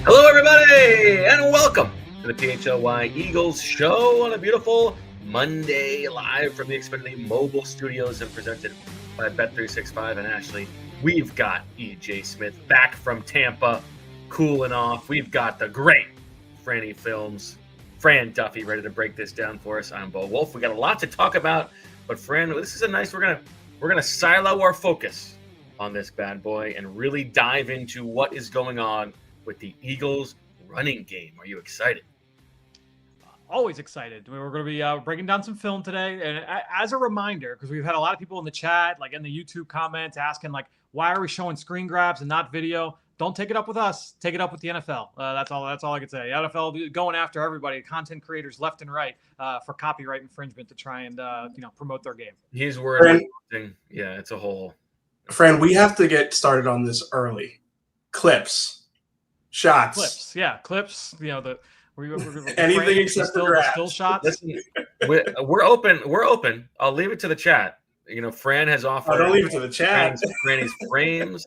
Hello, everybody, and welcome to the PHLY Eagles show on a beautiful Monday, live from the Xfinity Mobile Studios and presented by Bet365 and Ashley. We've got EJ Smith back from Tampa, cooling off. We've got the great Franny Films, Fran Duffy, ready to break this down for us. I'm Wulf. We got a lot to talk about, but Fran, this is a nice. We're gonna silo our focus on this bad boy and really dive into what is going on with the Eagles running game. Are you excited? Always excited. We're going to be breaking down some film today. And as a reminder, because we've had a lot of people in the chat, like in the YouTube comments, asking, like, why are we showing screen grabs and not video? Don't take it up with us. Take it up with the NFL. That's all I can say. The NFL going after everybody, content creators left and right, for copyright infringement to try and promote their game. He's worried. Yeah, it's a whole. Fran, we have to get started on this early. Clips, shots, clips. We're anything except the still shots. Listen, we're open. I'll leave it to the chat. Fran has offered. Don't leave it to the chat. Franny's frames,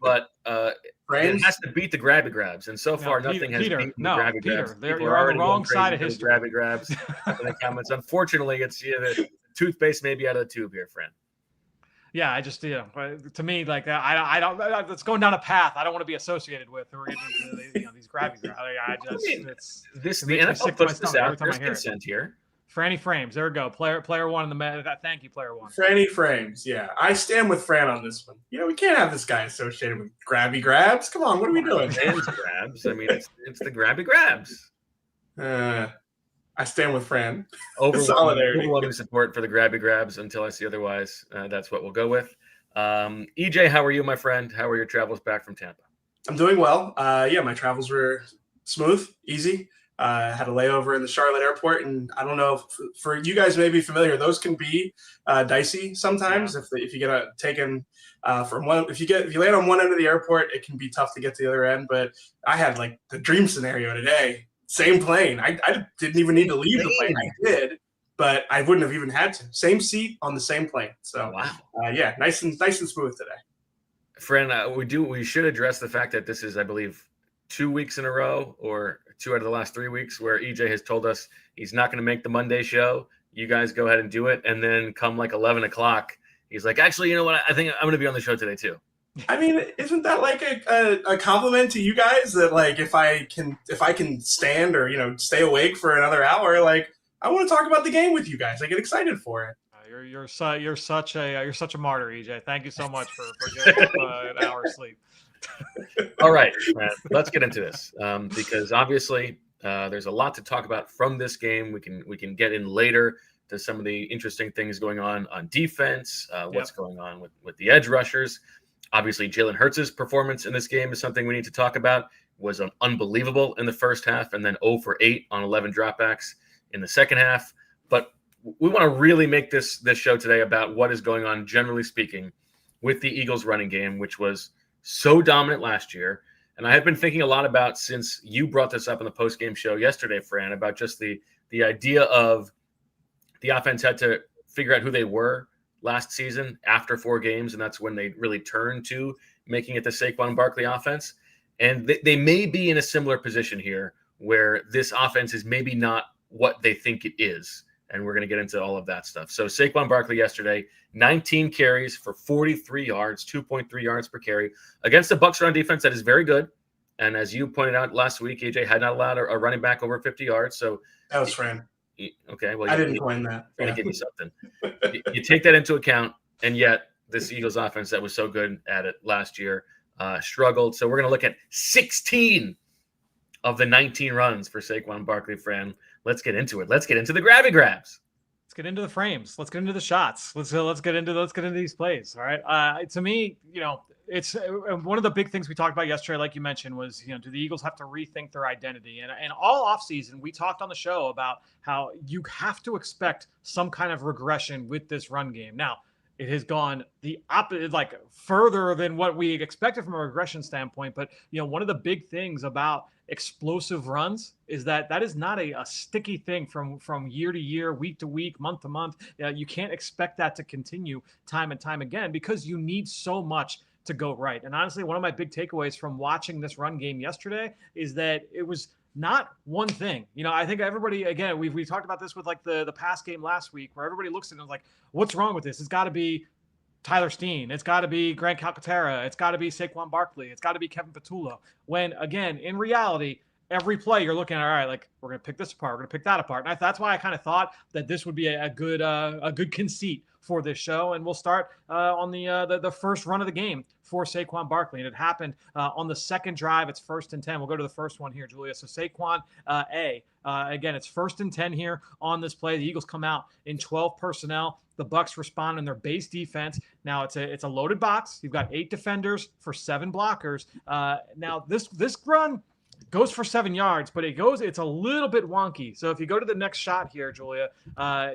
but it has to beat the grabby grabs, and so far nothing has beaten the grabby grabs. You're on the wrong side of history. Grabby grabs in the comments. Unfortunately, it's the toothpaste may be out of the tube here, Fran. Yeah, I just to me, like, I don't. It's going down a path I don't want to be associated with. We're getting into these grabby grabs. The NFL puts this out. There's consent here. Franny Frames. There we go. Player one in the. Thank you, player one. Franny Frames. Yeah, I stand with Fran on this one. We can't have this guy associated with grabby grabs. Come on, what are we doing? Hands grabs. I mean, it's the grabby grabs. I stand with Fran. Overwhelming support for the grabby grabs until I see otherwise. That's what we'll go with. EJ, how are you, my friend? How are your travels back from Tampa? I'm doing well. My travels were smooth, easy. Had a layover in the Charlotte airport, and I don't know if for you guys may be familiar. Those can be dicey sometimes. Yeah. If you get taken from one, if you land on one end of the airport, it can be tough to get to the other end. But I had like the dream scenario today. Same plane. I didn't even need to leave the plane. I did, but I wouldn't have even had to. Same seat on the same plane. So, wow. Nice and smooth today. Fran, we should address the fact that this is, I believe, 2 weeks in a row or 2 out of the last 3 weeks where EJ has told us he's not going to make the Monday show. You guys go ahead and do it, and then come like 11 o'clock, he's like, actually, you know what? I think I'm going to be on the show today too. I mean, isn't that like a compliment to you guys that, like, if I can stand or stay awake for another hour, like, I want to talk about the game with you guys. I get excited for it. You're such a martyr, EJ. Thank you so much for giving up an hour's sleep. All right, man, let's get into this because obviously there's a lot to talk about from this game. We can get in later to some of the interesting things going on defense. What's going on with the edge rushers. Obviously, Jalen Hurts' performance in this game is something we need to talk about. Was unbelievable in the first half and then 0 for 8 on 11 dropbacks in the second half. But we want to really make this show today about what is going on, generally speaking, with the Eagles running game, which was so dominant last year. And I have been thinking a lot about, since you brought this up in the post-game show yesterday, Fran, about just the idea of the offense had to figure out who they were last season after 4 games, and that's when they really turned to making it the Saquon Barkley offense. And they may be in a similar position here where this offense is maybe not what they think it is, and we're going to get into all of that stuff. So Saquon Barkley yesterday, 19 carries for 43 yards, 2.3 yards per carry against the Bucs run defense that is very good. And as you pointed out last week, AJ had not allowed a running back over 50 yards. So that was Fran. Okay, well, I didn't coin that. I'm going to give you something. You take that into account, and yet this Eagles offense that was so good at it last year struggled. So we're going to look at 16 of the 19 runs for Saquon Barkley, Fran. Let's get into it. Let's get into the grabby grabs. Let's get into the frames. Let's get into the shots. Let's get into these plays. All right. To me, it's one of the big things we talked about yesterday, like you mentioned, was, do the Eagles have to rethink their identity? And all offseason, we talked on the show about how you have to expect some kind of regression with this run game. Now, it has gone the opposite, like further than what we expected from a regression standpoint. But, one of the big things about explosive runs is that is not a sticky thing from year to year, week to week, month to month. You can't expect that to continue time and time again because you need so much to go right. And honestly, one of my big takeaways from watching this run game yesterday is that it was not one thing. I think everybody, again, we talked about this with like the pass game last week, where everybody looks at it and is like, what's wrong with this? It's got to be Tyler Steen. It's got to be Grant Calcaterra. It's got to be Saquon Barkley. It's got to be Kevin Patullo. When, again, in reality, every play you're looking at, all right, like we're going to pick this apart. We're going to pick that apart. And that's why I kind of thought that this would be a good conceit for this show. And we'll start on the first run of the game for Saquon Barkley. And it happened on the second drive. It's 1st and 10. We'll go to the first one here, Julia. So Saquon, again, it's 1st and 10 here on this play. The Eagles come out in 12 personnel. The Bucs respond in their base defense. Now it's a loaded box. You've got 8 defenders for 7 blockers. Now this run goes for 7 yards, but it's a little bit wonky. So if you go to the next shot here, Julia,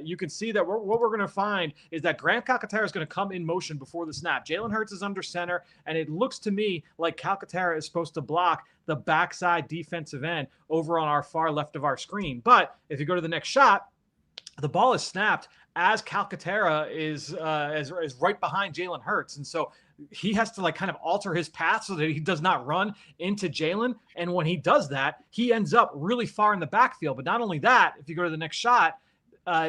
you can see that what we're going to find is that Grant Calcaterra is going to come in motion before the snap. Jalen Hurts is under center, and it looks to me like Calcaterra is supposed to block the backside defensive end over on our far left of our screen. But if you go to the next shot, the ball is snapped as Calcaterra is right behind Jalen Hurts. And so he has to kind of alter his path so that he does not run into Jalen. And when he does that, he ends up really far in the backfield. But not only that, if you go to the next shot,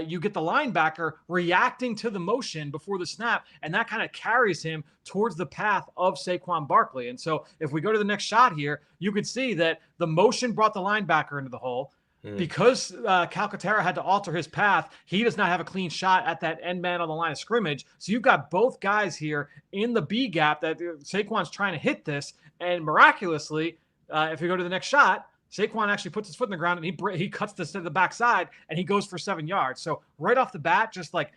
you get the linebacker reacting to the motion before the snap, and that kind of carries him towards the path of Saquon Barkley. And so if we go to the next shot here, you could see that the motion brought the linebacker into the hole. Because Calcaterra had to alter his path, he does not have a clean shot at that end man on the line of scrimmage. So you've got both guys here in the B gap that Saquon's trying to hit this. And miraculously, if we go to the next shot, Saquon actually puts his foot in the ground and he cuts this to the backside and he goes for 7 yards. So right off the bat, just like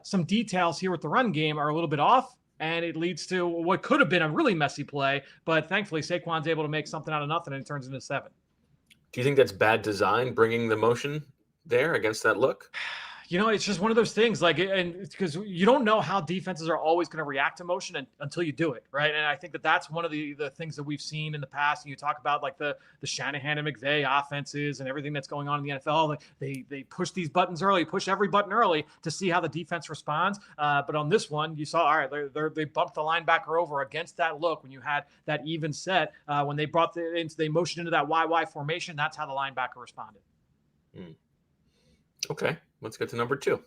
some details here with the run game are a little bit off. And it leads to what could have been a really messy play. But thankfully, Saquon's able to make something out of nothing and it turns into 7. Do you think that's bad design, bringing the motion there against that look? It's just one of those things, and because you don't know how defenses are always going to react to motion until you do it, right? And I think that's one of the things that we've seen in the past. And you talk about like the Shanahan and McVay offenses and everything that's going on in the NFL. They push these buttons early, push every button early to see how the defense responds. But on this one, you saw, all right, they bumped the linebacker over against that look when you had that even set. When they they motioned into that YY formation, that's how the linebacker responded. Okay. Let's get to number 2. All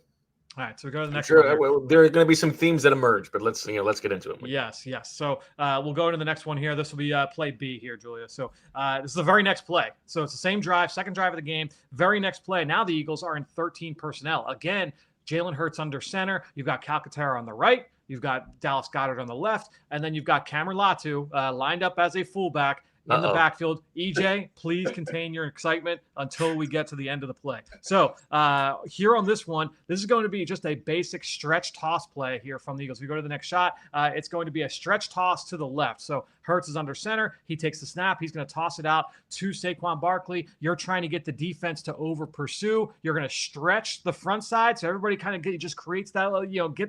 right, so we go to the next one. Well, there are going to be some themes that emerge, but let's get into it. Yes. So we'll go into the next one here. This will be play B here, Julia. So this is the very next play. So it's the same drive, second drive of the game, very next play. Now the Eagles are in 13 personnel. Again, Jalen Hurts under center. You've got Calcaterra on the right. You've got Dallas Goedert on the left. And then you've got Cameron Latu lined up as a fullback in the backfield. EJ, please contain your excitement until we get to the end of the play. So here on this one, this is going to be just a basic stretch toss play here from the Eagles. We go to the next shot. It's going to be a stretch toss to the left. So Hurts is under center. He takes the snap. He's going to toss it out to Saquon Barkley. You're trying to get the defense to over pursue. You're going to stretch the front side. So everybody kind of just creates that,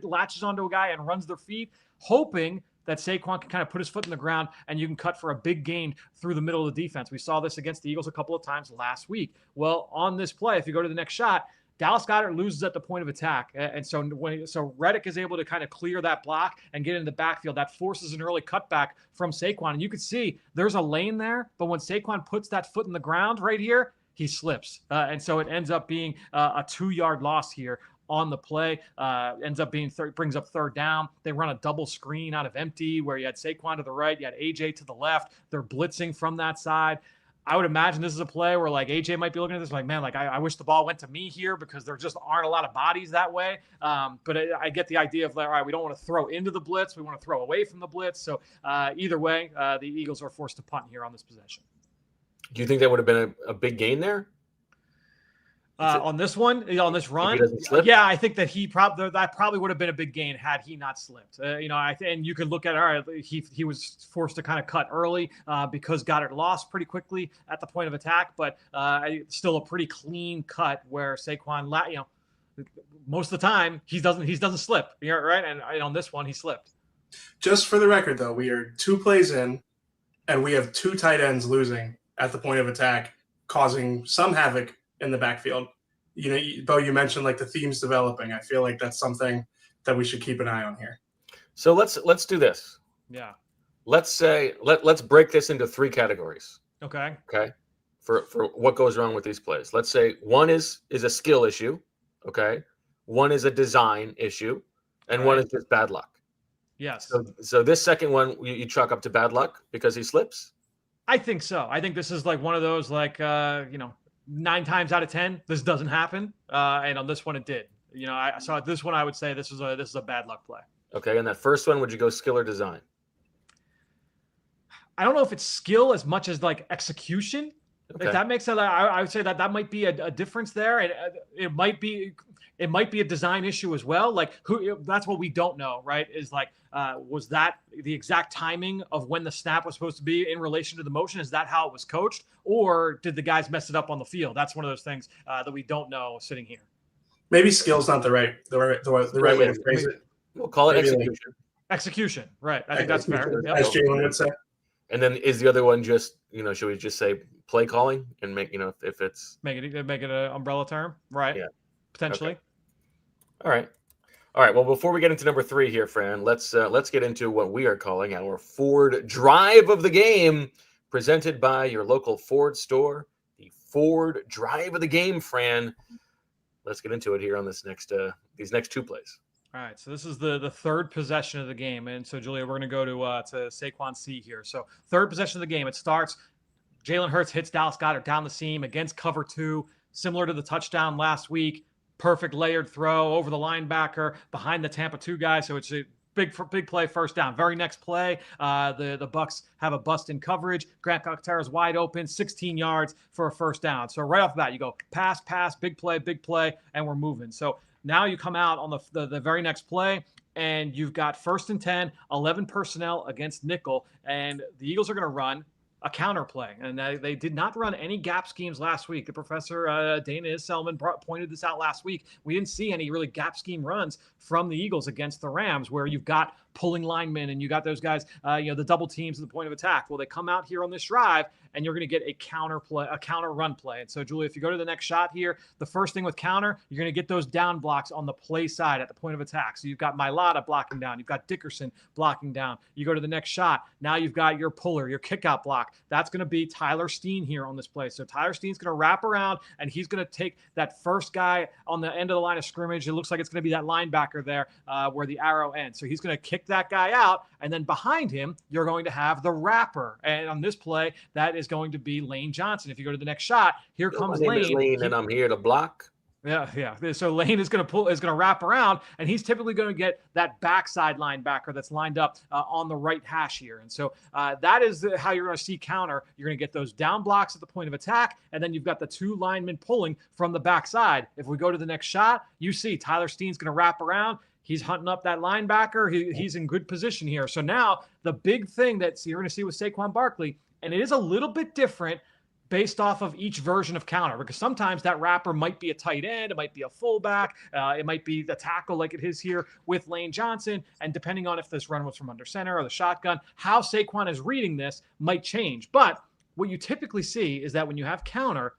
latches onto a guy and runs their feet, hoping that Saquon can kind of put his foot in the ground and you can cut for a big gain through the middle of the defense. We saw this against the Eagles a couple of times last week. Well, on this play, if you go to the next shot, Dallas Goedert loses at the point of attack. And so Reddick is able to kind of clear that block and get into the backfield. That forces an early cutback from Saquon. And you can see there's a lane there, but when Saquon puts that foot in the ground right here, he slips. And so it ends up being a 2-yard loss here on the play. Ends up being brings up third down. They run a double screen out of empty where you had Saquon to the right, you had AJ to the left. They're blitzing from that side. I would imagine this is a play where AJ might be looking at this like, man, I wish the ball went to me here because there just aren't a lot of bodies that way. But I get the idea of all right, we don't want to throw into the blitz. We want to throw away from the blitz. So either way, the Eagles are forced to punt here on this possession. Do you think that would have been a big gain there? On this one, on this run, yeah, I think that that probably would have been a big gain had he not slipped. And you could look at, all right, he was forced to kind of cut early because Goddard lost pretty quickly at the point of attack, but still a pretty clean cut where Saquon, most of the time he doesn't slip, right? And on this one, he slipped. Just for the record, though, we are 2 plays in, and we have 2 tight ends losing at the point of attack, causing some havoc in the backfield. Bo, you mentioned the themes developing. I feel like that's something that we should keep an eye on here. So let's do this. Yeah. let's say let's break this into 3 categories. Okay. Okay. For what goes wrong with these plays. Let's say one is a skill issue. Okay. One is a design issue, and one is just bad luck. Yes. So this second one you chalk up to bad luck because he slips? I think so. I think this is like one of those 9 times out of 10 this doesn't happen, and on this one it did. So this one I would say this is a bad luck play. Okay, and that first one, would you go skill or design? I don't know if it's skill as much as like execution. Okay. If that makes sense, I would say that might be a difference there, and it might be a design issue as well. Like that's what we don't know, right? Is like was that the exact timing of when the snap was supposed to be in relation to the motion? Is that how it was coached, or did the guys mess it up on the field? That's one of those things that we don't know sitting here. Maybe skill's not the right way to phrase it. We'll call it execution. Execution, right? I think that's fair. Yep. As Jalen would say. And then is the other one just, should we just say play calling and make, if it's make it an umbrella term, right? Yeah, potentially. Okay. All right. Well, before we get into number 3 here, Fran, let's get into what we are calling our Ford Drive of the Game, presented by your local Ford store. The Ford Drive of the Game, Fran. Let's get into it here on these next 2 plays. All right, so this is the third possession of the game, and so Julia, we're going to go to Saquon C here. So third possession of the game, it starts. Jalen Hurts hits Dallas Goedert down the seam against cover 2, similar to the touchdown last week. Perfect layered throw over the linebacker behind the Tampa 2 guy. So it's a big play, first down. Very next play, the Bucs have a bust in coverage. Grant Calcaterra's wide open, 16 yards for a first down. So right off the bat, you go pass, big play, and we're moving. So now you come out on the very next play, and you've got 1st and 10, 11 personnel against nickel, and the Eagles are going to run a counter play. And they did not run any gap schemes last week. The professor, Dana Isselman, pointed this out last week. We didn't see any really gap scheme runs from the Eagles against the Rams, where you've got pulling linemen and you got those guys, the double teams at the point of attack. Well, they come out here on this drive, and you're going to get a counter run play. And so, Julia, if you go to the next shot here, the first thing with counter, you're going to get those down blocks on the play side at the point of attack. So you've got Mailata blocking down. You've got Dickerson blocking down. You go to the next shot. Now you've got your puller, your kickout block. That's going to be Tyler Steen here on this play. So Tyler Steen's going to wrap around, and he's going to take that first guy on the end of the line of scrimmage. It looks like it's going to be that linebacker there where the arrow ends. So he's going to kick that guy out, and then behind him, you're going to have the wrapper. And on this play, that is going to be Lane Johnson. If you go to the next shot, here comes My name Lane. is Lane, and I'm here to block. Yeah. So Lane is going to wrap around, and he's typically going to get that backside linebacker that's lined up on the right hash here. And so that is how you're going to see counter. You're going to get those down blocks at the point of attack, and then you've got the 2 linemen pulling from the backside. If we go to the next shot, you see Tyler Steen's going to wrap around. He's hunting up that linebacker. He's in good position here. So now the big thing that you're going to see with Saquon Barkley, and it is a little bit different based off of each version of counter, because sometimes that wrapper might be a tight end, it might be a fullback, it might be the tackle like it is here with Lane Johnson, and depending on if this run was from under center or the shotgun, how Saquon is reading this might change. But what you typically see is that when you have counter,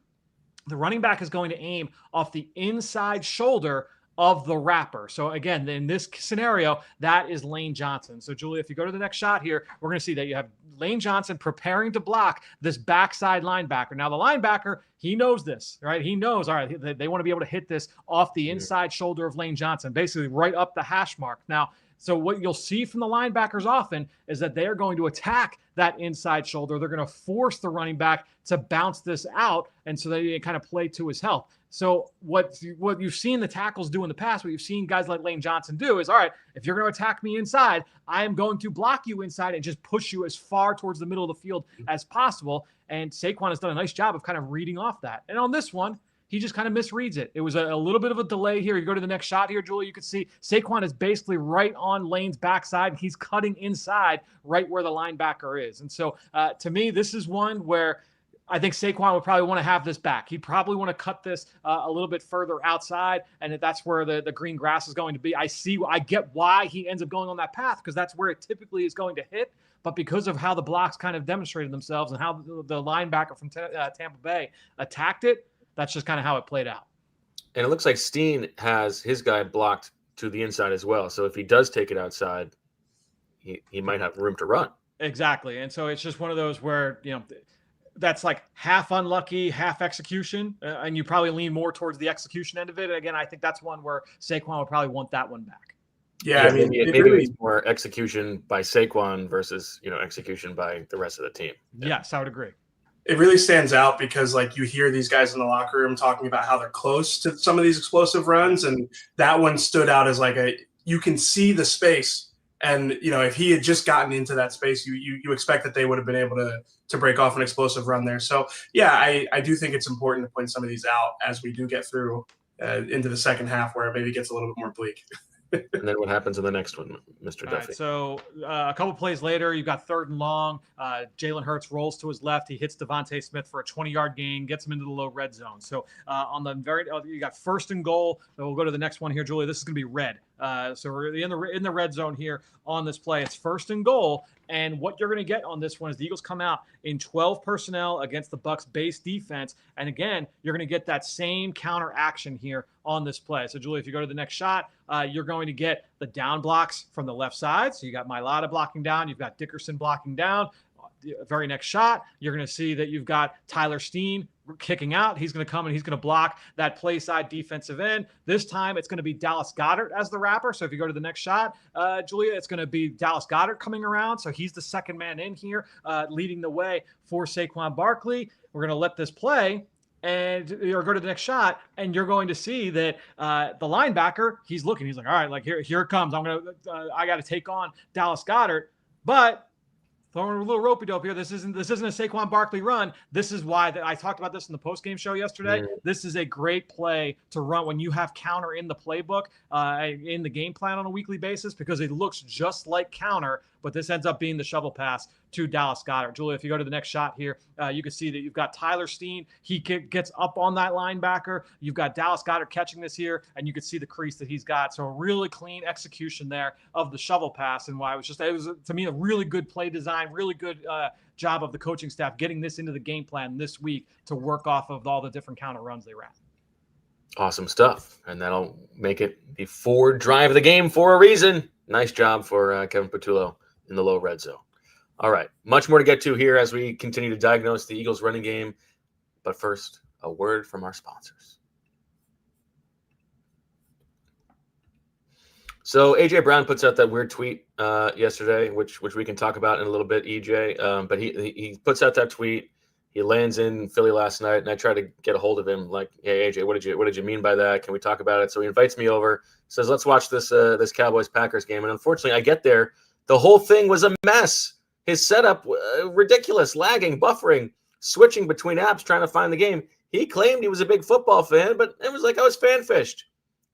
the running back is going to aim off the inside shoulder of the wrapper. So again, in this scenario, that is Lane Johnson. So Julia, if you go to the next shot here, we're going to see that you have Lane Johnson preparing to block this backside linebacker. Now the linebacker, he knows this, right? He knows, all right, they want to be able to hit this off the inside shoulder of Lane Johnson, basically right up the hash mark. Now, so what you'll see from the linebackers often is that they are going to attack that inside shoulder. They're going to force the running back to bounce this out, and so they kind of play to his health. So what you've seen the tackles do in the past, what you've seen guys like Lane Johnson do is, all right, if you're going to attack me inside, I am going to block you inside and just push you as far towards the middle of the field as possible. And Saquon has done a nice job of kind of reading off that. And on this one, he just kind of misreads it. It was a little bit of a delay here. You go to the next shot here, Julie, you can see Saquon is basically right on Lane's backside. He's cutting inside right where the linebacker is. And so to me, this is one where I think Saquon would probably want to have this back. He'd probably want to cut this a little bit further outside, and that's where the green grass is going to be. I get why he ends up going on that path, because that's where it typically is going to hit. But because of how the blocks kind of demonstrated themselves and how the linebacker from Tampa Bay attacked it, that's just kind of how it played out. And it looks like Steen has his guy blocked to the inside as well. So if he does take it outside, he might have room to run. Exactly. And so it's just one of those where, that's like half unlucky, half execution. And you probably lean more towards the execution end of it. Again, I think that's one where Saquon would probably want that one back. Yeah, I mean, maybe it's more execution by Saquon versus, execution by the rest of the team. Yeah. Yes, I would agree. It really stands out because like you hear these guys in the locker room talking about how they're close to some of these explosive runs. And that one stood out as like you can see the space. And, if he had just gotten into that space, you expect that they would have been able to break off an explosive run there. So, yeah, I do think it's important to point some of these out as we do get through into the second half where it maybe gets a little bit more bleak. And then what happens in the next one, Mr. Duffy? Right, so a couple plays later, you've got 3rd and long. Jalen Hurts rolls to his left. He hits Devontae Smith for a 20-yard gain, gets him into the low red zone. So on the you got 1st and goal. We'll go to the next one here, Julia. This is going to be red. So we're in the red zone here on this play. It's 1st and goal. And what you're going to get on this one is the Eagles come out in 12 personnel against the Bucs base defense. And again, you're going to get that same counter action here on this play. So Julie, if you go to the next shot, you're going to get the down blocks from the left side. So you got Mailata blocking down. You've got Dickerson blocking down. Very next shot, you're going to see that you've got Tyler Steen kicking out. He's going to come and he's going to block that play side defensive end. This time it's going to be Dallas Goedert as the wrapper. So if you go to the next shot, Julia, it's going to be Dallas Goedert coming around. So he's the second man in here, leading the way for Saquon Barkley. We're going to let this play. And you're go to the next shot, and you're going to see that the linebacker, he's looking. He's like, all right, like here it comes. I got to take on Dallas Goedert. But throwing a little ropey dope here. This isn't a Saquon Barkley run. This is why I talked about this in the post-game show yesterday. Yeah. This is a great play to run when you have counter in the playbook, in the game plan on a weekly basis, because it looks just like counter, but this ends up being the shovel pass to Dallas Goedert. Julia, if you go to the next shot here, you can see that you've got Tyler Steen. He gets up on that linebacker. You've got Dallas Goedert catching this here, and you can see the crease that he's got. So a really clean execution there of the shovel pass, and why it was to me a really good play design, really good job of the coaching staff getting this into the game plan this week to work off of all the different counter runs they ran. Awesome stuff, and that'll make it the forward drive of the game for a reason. Nice job for Kevin Patullo in the low red zone. All right, much more to get to here as we continue to diagnose the Eagles running game. But first, a word from our sponsors. So A.J. Brown puts out that weird tweet yesterday, which we can talk about in a little bit, EJ. But he puts out that tweet. He lands in Philly last night, and I tried to get a hold of him. Like, hey AJ, what did you mean by that? Can we talk about it? So he invites me over. Says, let's watch this Cowboys Packers game. And unfortunately, I get there. The whole thing was a mess. His setup, ridiculous, lagging, buffering, switching between apps, trying to find the game. He claimed he was a big football fan, but it was like I was fan fished.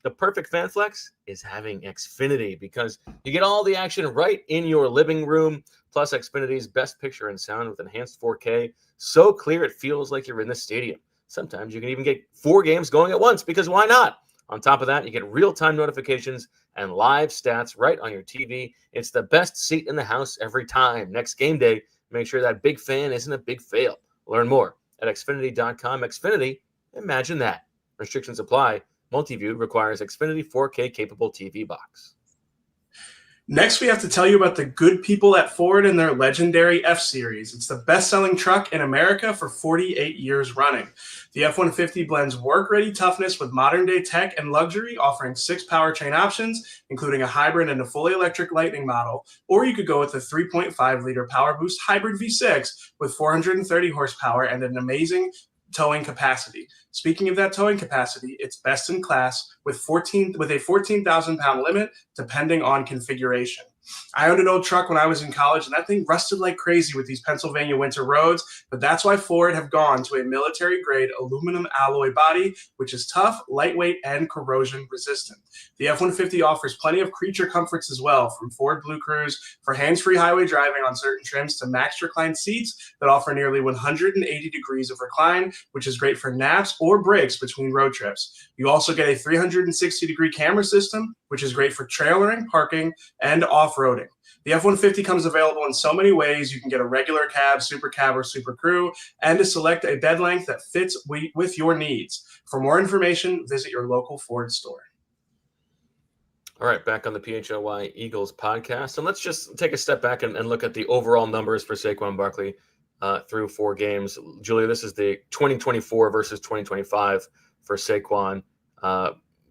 The perfect fan flex is having Xfinity because you get all the action right in your living room. Plus, Xfinity's best picture and sound with enhanced 4K. So clear it feels like you're in the stadium. Sometimes you can even get 4 games going at once because why not? On top of that, you get real-time notifications and live stats right on your TV. It's the best seat in the house every time. Next game day, make sure that big fan isn't a big fail. Learn more at Xfinity.com. Xfinity, imagine that. Restrictions apply. Multiview requires Xfinity 4K capable TV box. Next, we have to tell you about the good people at Ford and their legendary F-Series. It's the best-selling truck in America for 48 years running. The F-150 blends work-ready toughness with modern-day tech and luxury, offering 6 powertrain options, including a hybrid and a fully electric Lightning model. Or you could go with a 3.5-liter Power Boost hybrid V6 with 430 horsepower and an amazing towing capacity. Speaking of that towing capacity, it's best in class with a 14,000-pound limit, depending on configuration. I owned an old truck when I was in college, and that thing rusted like crazy with these Pennsylvania winter roads, but that's why Ford have gone to a military-grade aluminum alloy body, which is tough, lightweight, and corrosion-resistant. The F-150 offers plenty of creature comforts as well, from Ford Blue Cruise for hands-free highway driving on certain trims to max recline seats that offer nearly 180 degrees of recline, which is great for naps or breaks between road trips. You also get a 360-degree camera system, which is great for trailering, parking, and off-roading. The F-150 comes available in so many ways. You can get a regular cab, super cab, or super crew, and to select a bed length that fits with your needs. For more information, visit your local Ford store. All right, back on the PHLY Eagles podcast. And let's just take a step back and look at the overall numbers for Saquon Barkley through 4 games. Julia, this is the 2024 versus 2025 for Saquon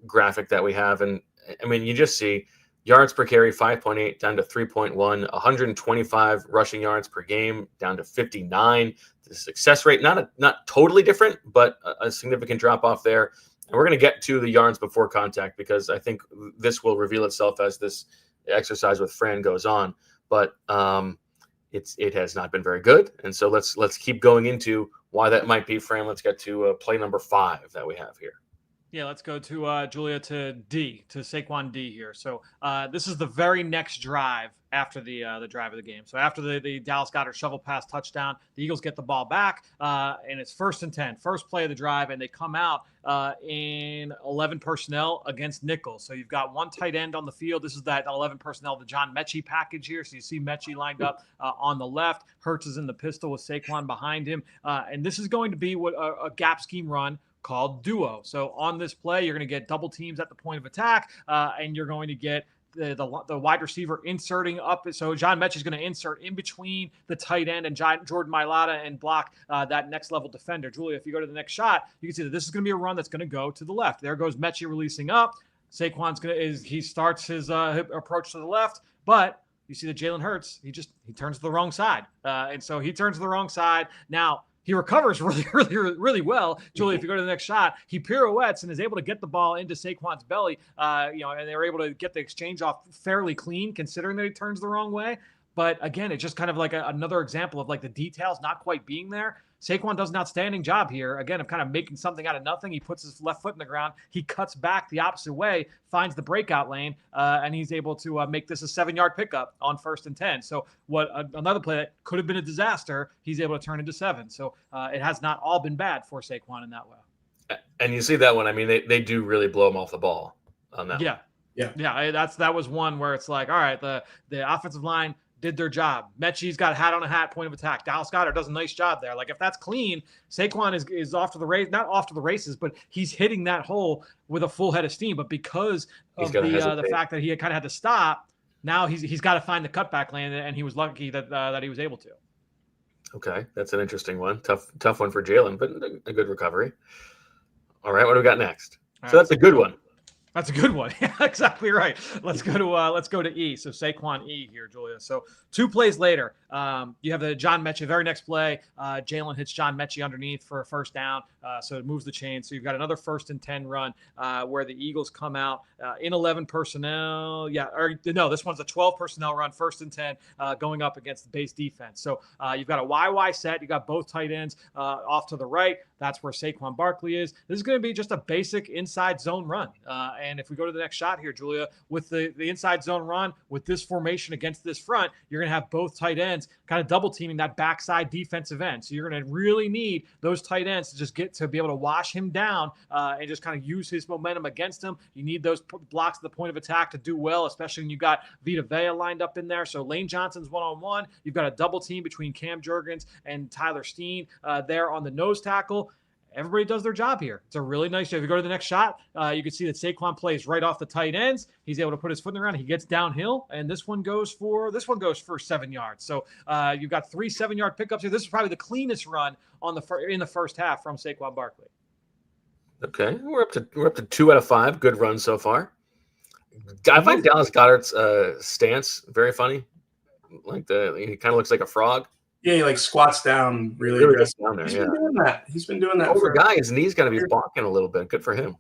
graphic that we have. And I mean, you just see yards per carry, 5.8 down to 3.1, 125 rushing yards per game down to 59. The success rate, not totally different, but a significant drop off there. And we're going to get to the yards before contact because I think this will reveal itself as this exercise with Fran goes on. But it has not been very good. And so let's keep going into why that might be, Fran. Let's get to play number 5 that we have here. Yeah, let's go to Julia to Saquon D here. So this is the very next drive after the drive of the game. So after the Dallas Goedert shovel pass touchdown, the Eagles get the ball back, and it's 1st and 10, first play of the drive, and they come out in 11 personnel against nickel. So you've got one tight end on the field. This is that 11 personnel, the John Mithchell package here. So you see Mithchell lined up on the left. Hurts is in the pistol with Saquon behind him, and this is going to be what a gap scheme run called duo. So on this play, you're going to get double teams at the point of attack, and you're going to get the wide receiver inserting up. So John Mithchell is going to insert in between the tight end and Jordan Mailata and block that next level defender. Julia, if you go to the next shot, you can see that this is going to be a run that's going to go to the left. There goes Mithchell releasing up. Saquon's he starts his approach to the left, but you see that Jalen Hurts, he turns to the wrong side. And so he turns to the wrong side. Now, he recovers really well. Julie, if you go to the next shot, he pirouettes and is able to get the ball into Saquon's belly, and they're able to get the exchange off fairly clean considering that he turns the wrong way. But again, it's just kind of like another example of like the details not quite being there. Saquon does an outstanding job here, again, of kind of making something out of nothing. He puts his left foot in the ground. He cuts back the opposite way, finds the breakout lane, and he's able to make this a 7-yard pickup on 1st and 10. So another play that could have been a disaster, he's able to turn into 7. So it has not all been bad for Saquon in that way. And you see that one. I mean, they do really blow him off the ball on that one. Yeah. That was one where it's like, all right, the offensive line did their job. Mechie's got hat on a hat, point of attack. Dallas Goedert does a nice job there. Like if that's clean, Saquon is off to the race, not off to the races, but he's hitting that hole with a full head of steam. But because of the fact that he kind of had to stop, now he's got to find the cutback lane, and he was lucky that he was able to. Okay, that's an interesting one. Tough one for Jalen, but a good recovery. All right, what do we got next? So that's a good one. That's a good one. Yeah, exactly right. Let's go to E. So Saquon E here, Julia. So 2 plays later, you have the John Mithchell. Very next play, Jalen hits John Mithchell underneath for a 1st down. So it moves the chain. So you've got another 1st and 10 run where the Eagles come out in 11 personnel. This one's a 12 personnel run, 1st and 10, going up against the base defense. So you've got a YY set. You got both tight ends off to the right. That's where Saquon Barkley is. This is going to be just a basic inside zone run. And if we go to the next shot here, Julia, with the inside zone run, with this formation against this front, you're going to have both tight ends kind of double teaming that backside defensive end. So you're going to really need those tight ends to just get to be able to wash him down and just kind of use his momentum against him. You need those blocks at the point of attack to do well, especially when you got Vita Vea lined up in there. So Lane Johnson's one-on-one. You've got a double team between Cam Jurgens and Tyler Steen there on the nose tackle. Everybody does their job here. It's a really nice job. If you go to the next shot, you can see that Saquon plays right off the tight ends. He's able to put his foot in the ground. He gets downhill, and this one goes for 7 yards. So you've got 3 7-yard pickups here. This is probably the cleanest run in the first half from Saquon Barkley. Okay, we're up to 2 out of 5. Good run so far. I find Dallas Goedert's stance very funny. Like he kind of looks like a frog. Yeah, he like squats down really aggressive. Down there, He's been doing that. Older guy, his knees got to be balking a little bit. Good for him.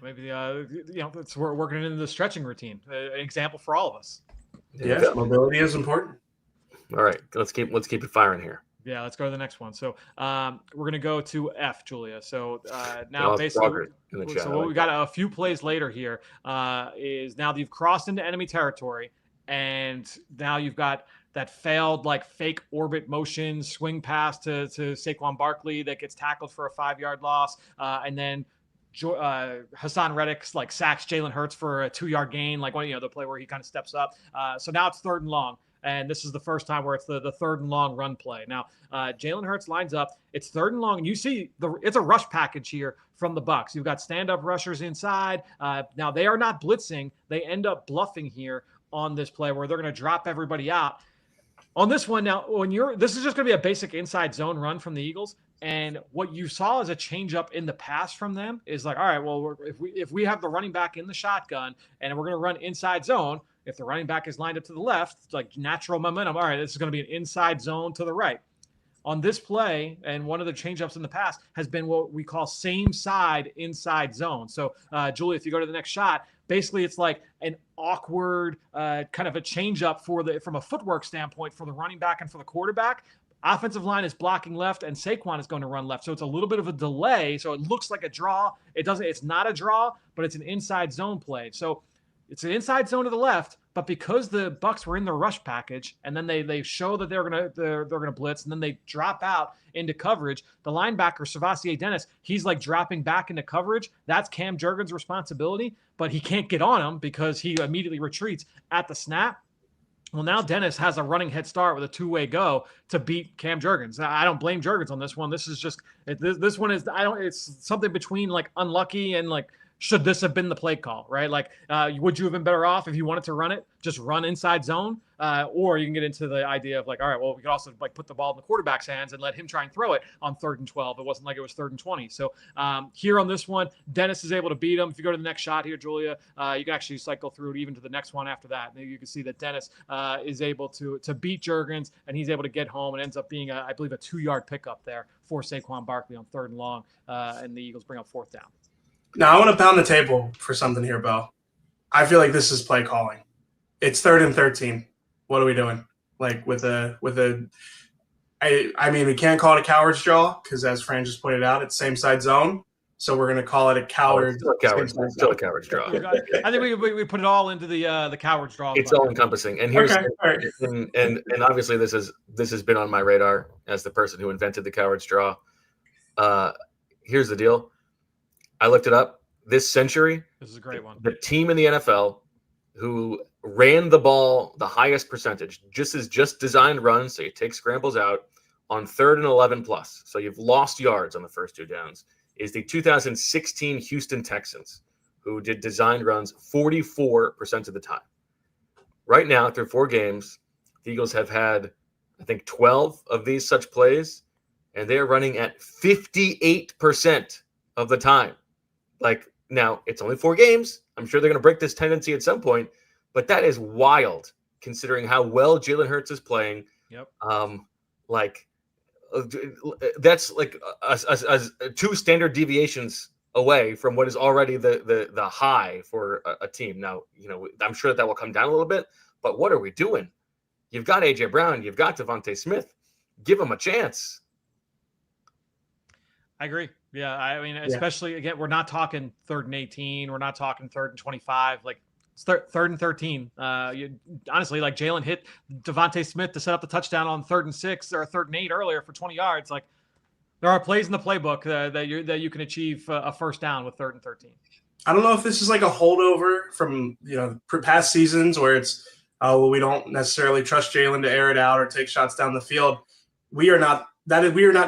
Maybe we're working into the stretching routine. An example for all of us. Yeah, mobility is important. All right, let's keep it firing here. Yeah, let's go to the next one. So we're gonna go to F, Julia. So now basically, what we got a few plays later here is now that you've crossed into enemy territory, and now you've got that failed like fake orbit motion swing pass to Saquon Barkley that gets tackled for a 5-yard loss, and then Hassan Reddick like sacks Jalen Hurts for a 2-yard gain, like the play where he kind of steps up. So now it's 3rd and long. and this is the first time where it's the third and long run play. Now, Jalen Hurts lines up. It's third and long, and you see it's a rush package here from the Bucs. You've got stand-up rushers inside. Now, they are not blitzing. They end up bluffing here on this play where they're going to drop everybody out. On this one now, this is just going to be a basic inside zone run from the Eagles. And what you saw as a change up in the pass from them is like, all right, well, if we have the running back in the shotgun and we're going to run inside zone, if the running back is lined up to the left, it's like natural momentum. All right, this is going to be an inside zone to the right. On this play, and one of the change-ups in the past has been what we call same side inside zone. So, Julie, if you go to the next shot, basically it's like an awkward kind of a change-up from a footwork standpoint for the running back and for the quarterback. Offensive line is blocking left, and Saquon is going to run left. So it's a little bit of a delay. So it looks like a draw. It's not a draw, but it's an inside zone play. So it's an inside zone to the left, but because the Bucs were in the rush package, and then they show that they're gonna blitz, and then they drop out into coverage. The linebacker Savasier Dennis, he's like dropping back into coverage. That's Cam Jurgens' responsibility, but he can't get on him because he immediately retreats at the snap. Well, now Dennis has a running head start with a two-way go to beat Cam Jurgens. I don't blame Jurgens on this one. This is just this one is it's something between like unlucky and like, should this have been the play call, right? Like, would you have been better off if you wanted to run it, just run inside zone? Or you can get into the idea of like, all right, well, we could also like put the ball in the quarterback's hands and let him try and throw it on 3rd and 12. It wasn't like it was 3rd and 20. So here on this one, Dennis is able to beat him. If you go to the next shot here, Julia, you can actually cycle through it even to the next one after that. And you can see that Dennis is able to beat Jurgens, and he's able to get home, and ends up being, I believe, a 2-yard pickup there for Saquon Barkley on 3rd and long, and the Eagles bring up 4th down. Now, I want to pound the table for something here, Bo. I feel like this is play calling. It's 3rd and 13. What are we doing? Like I mean, we can't call it a coward's draw because, as Fran just pointed out, it's same side zone. So we're going to call it a coward. Still a coward's draw. I think we put it all into the coward's draw. It's all encompassing. And here's and obviously this has been on my radar as the person who invented the coward's draw. Here's the deal. I looked it up. This century, this is a great one. The team in the NFL who ran the ball the highest percentage, just designed runs, so you take scrambles out on 3rd and 11 plus. So you've lost yards on the first 2 downs. Is the 2016 Houston Texans, who did designed runs 44% of the time. Right now, through 4 games, the Eagles have had, I think, 12 of these such plays, and they're running at 58% of the time. Like, now, it's only 4 games. I'm sure they're going to break this tendency at some point, but that is wild considering how well Jalen Hurts is playing. Yep. That's like 2 standard deviations away from what is already the high for a team. Now, I'm sure that will come down a little bit, but what are we doing? You've got A.J. Brown. You've got Devontae Smith. Give them a chance. I agree. Yeah, I mean, especially, again, we're not talking 3rd and 18. We're not talking 3rd and 25. Like, it's 3rd and 13. Honestly, like, Jalen hit Devontae Smith to set up the touchdown on 3rd and 6 or 3rd and 8 earlier for 20 yards. Like, there are plays in the playbook that you can achieve a first down with 3rd and 13. I don't know if this is like a holdover from past seasons where it's we don't necessarily trust Jalen to air it out or take shots down the field. We are not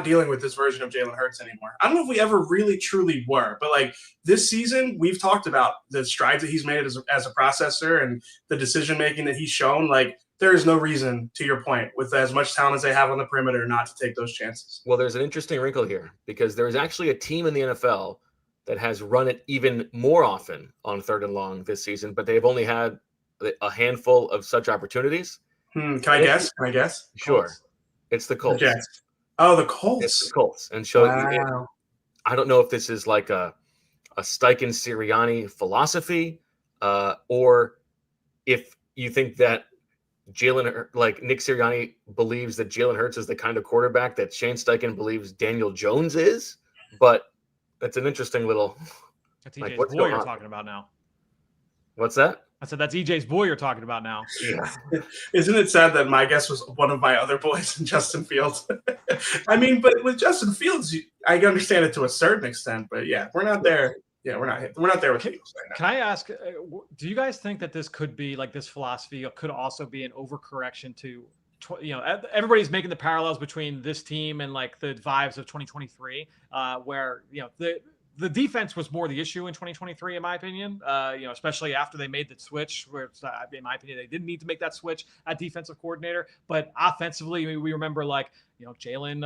dealing with this version of Jalen Hurts anymore. I don't know if we ever really truly were, but like this season, we've talked about the strides that he's made as a processor and the decision making that he's shown. Like, there is no reason, to your point, with as much talent as they have on the perimeter, not to take those chances. Well, there's an interesting wrinkle here because there is actually a team in the NFL that has run it even more often on 3rd and long this season, but they've only had a handful of such opportunities. Can I guess? Sure. Colts. It's the Colts. The Colts. It's the Colts. And so I don't know if this is like a Steichen Sirianni philosophy or if you think that Nick Sirianni believes that Jalen Hurts is the kind of quarterback that Shane Steichen believes Daniel Jones is. But that's an interesting little. That's EJ's boy you're talking about now. What's that? I said that's EJ's boy you're talking about now. Yeah. Isn't it sad that my guess was one of my other boys, Justin Fields? I mean, but with Justin Fields, I understand it to a certain extent, but yeah, we're not there Yeah, we're not there with the Eagles right now. Can I ask, do you guys think that this could be like this philosophy could also be an overcorrection to, everybody's making the parallels between this team and like the vibes of 2023, where, the defense was more the issue in 2023, in my opinion, especially after they made the switch, where in my opinion, they didn't need to make that switch at defensive coordinator. But offensively, we remember like, Jalen,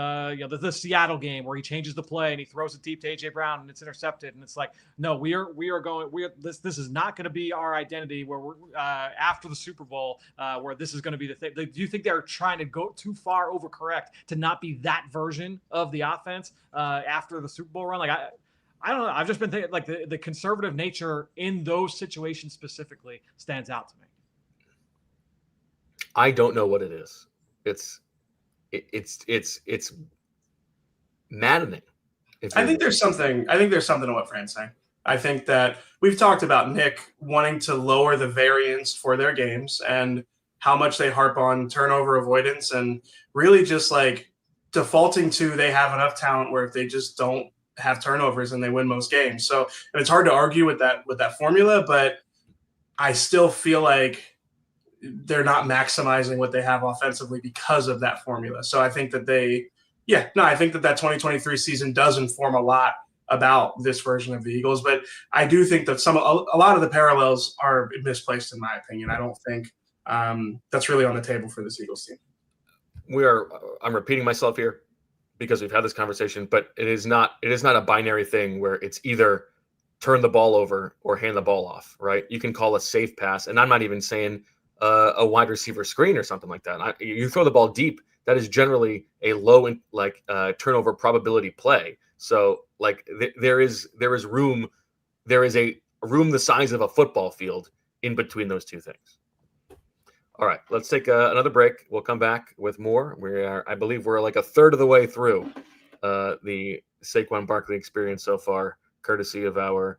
the Seattle game where he changes the play and he throws it deep to A.J. Brown and it's intercepted. And it's like, no, this is not going to be our identity where we're after the Super Bowl, where this is going to be the thing. Do you think they're trying to go too far overcorrect to not be that version of the offense after the Super Bowl run? Like, I don't know. I've just been thinking like the conservative nature in those situations specifically stands out to me. I don't know what it is. It's maddening. I think there's something to what Fran's saying. I think that we've talked about Nick wanting to lower the variance for their games and how much they harp on turnover avoidance and really just like defaulting to they have enough talent where if they just don't have turnovers and they win most games. So it's hard to argue with that formula, but I still feel like they're not maximizing what they have offensively because of that formula. So I think that I think that 2023 season does inform a lot about this version of the Eagles, but I do think that a lot of the parallels are misplaced in my opinion. I don't think that's really on the table for this Eagles team. I'm repeating myself here because we've had this conversation, but it is not a binary thing where it's either turn the ball over or hand the ball off, right? You can call a safe pass, and I'm not even saying a wide receiver screen or something like that. You throw the ball deep, that is generally a low turnover probability play. So like there is a room the size of a football field in between those two things. All right, let's take another break. We'll come back with more. I believe we're like a third of the way through the Saquon Barkley experience so far, courtesy of our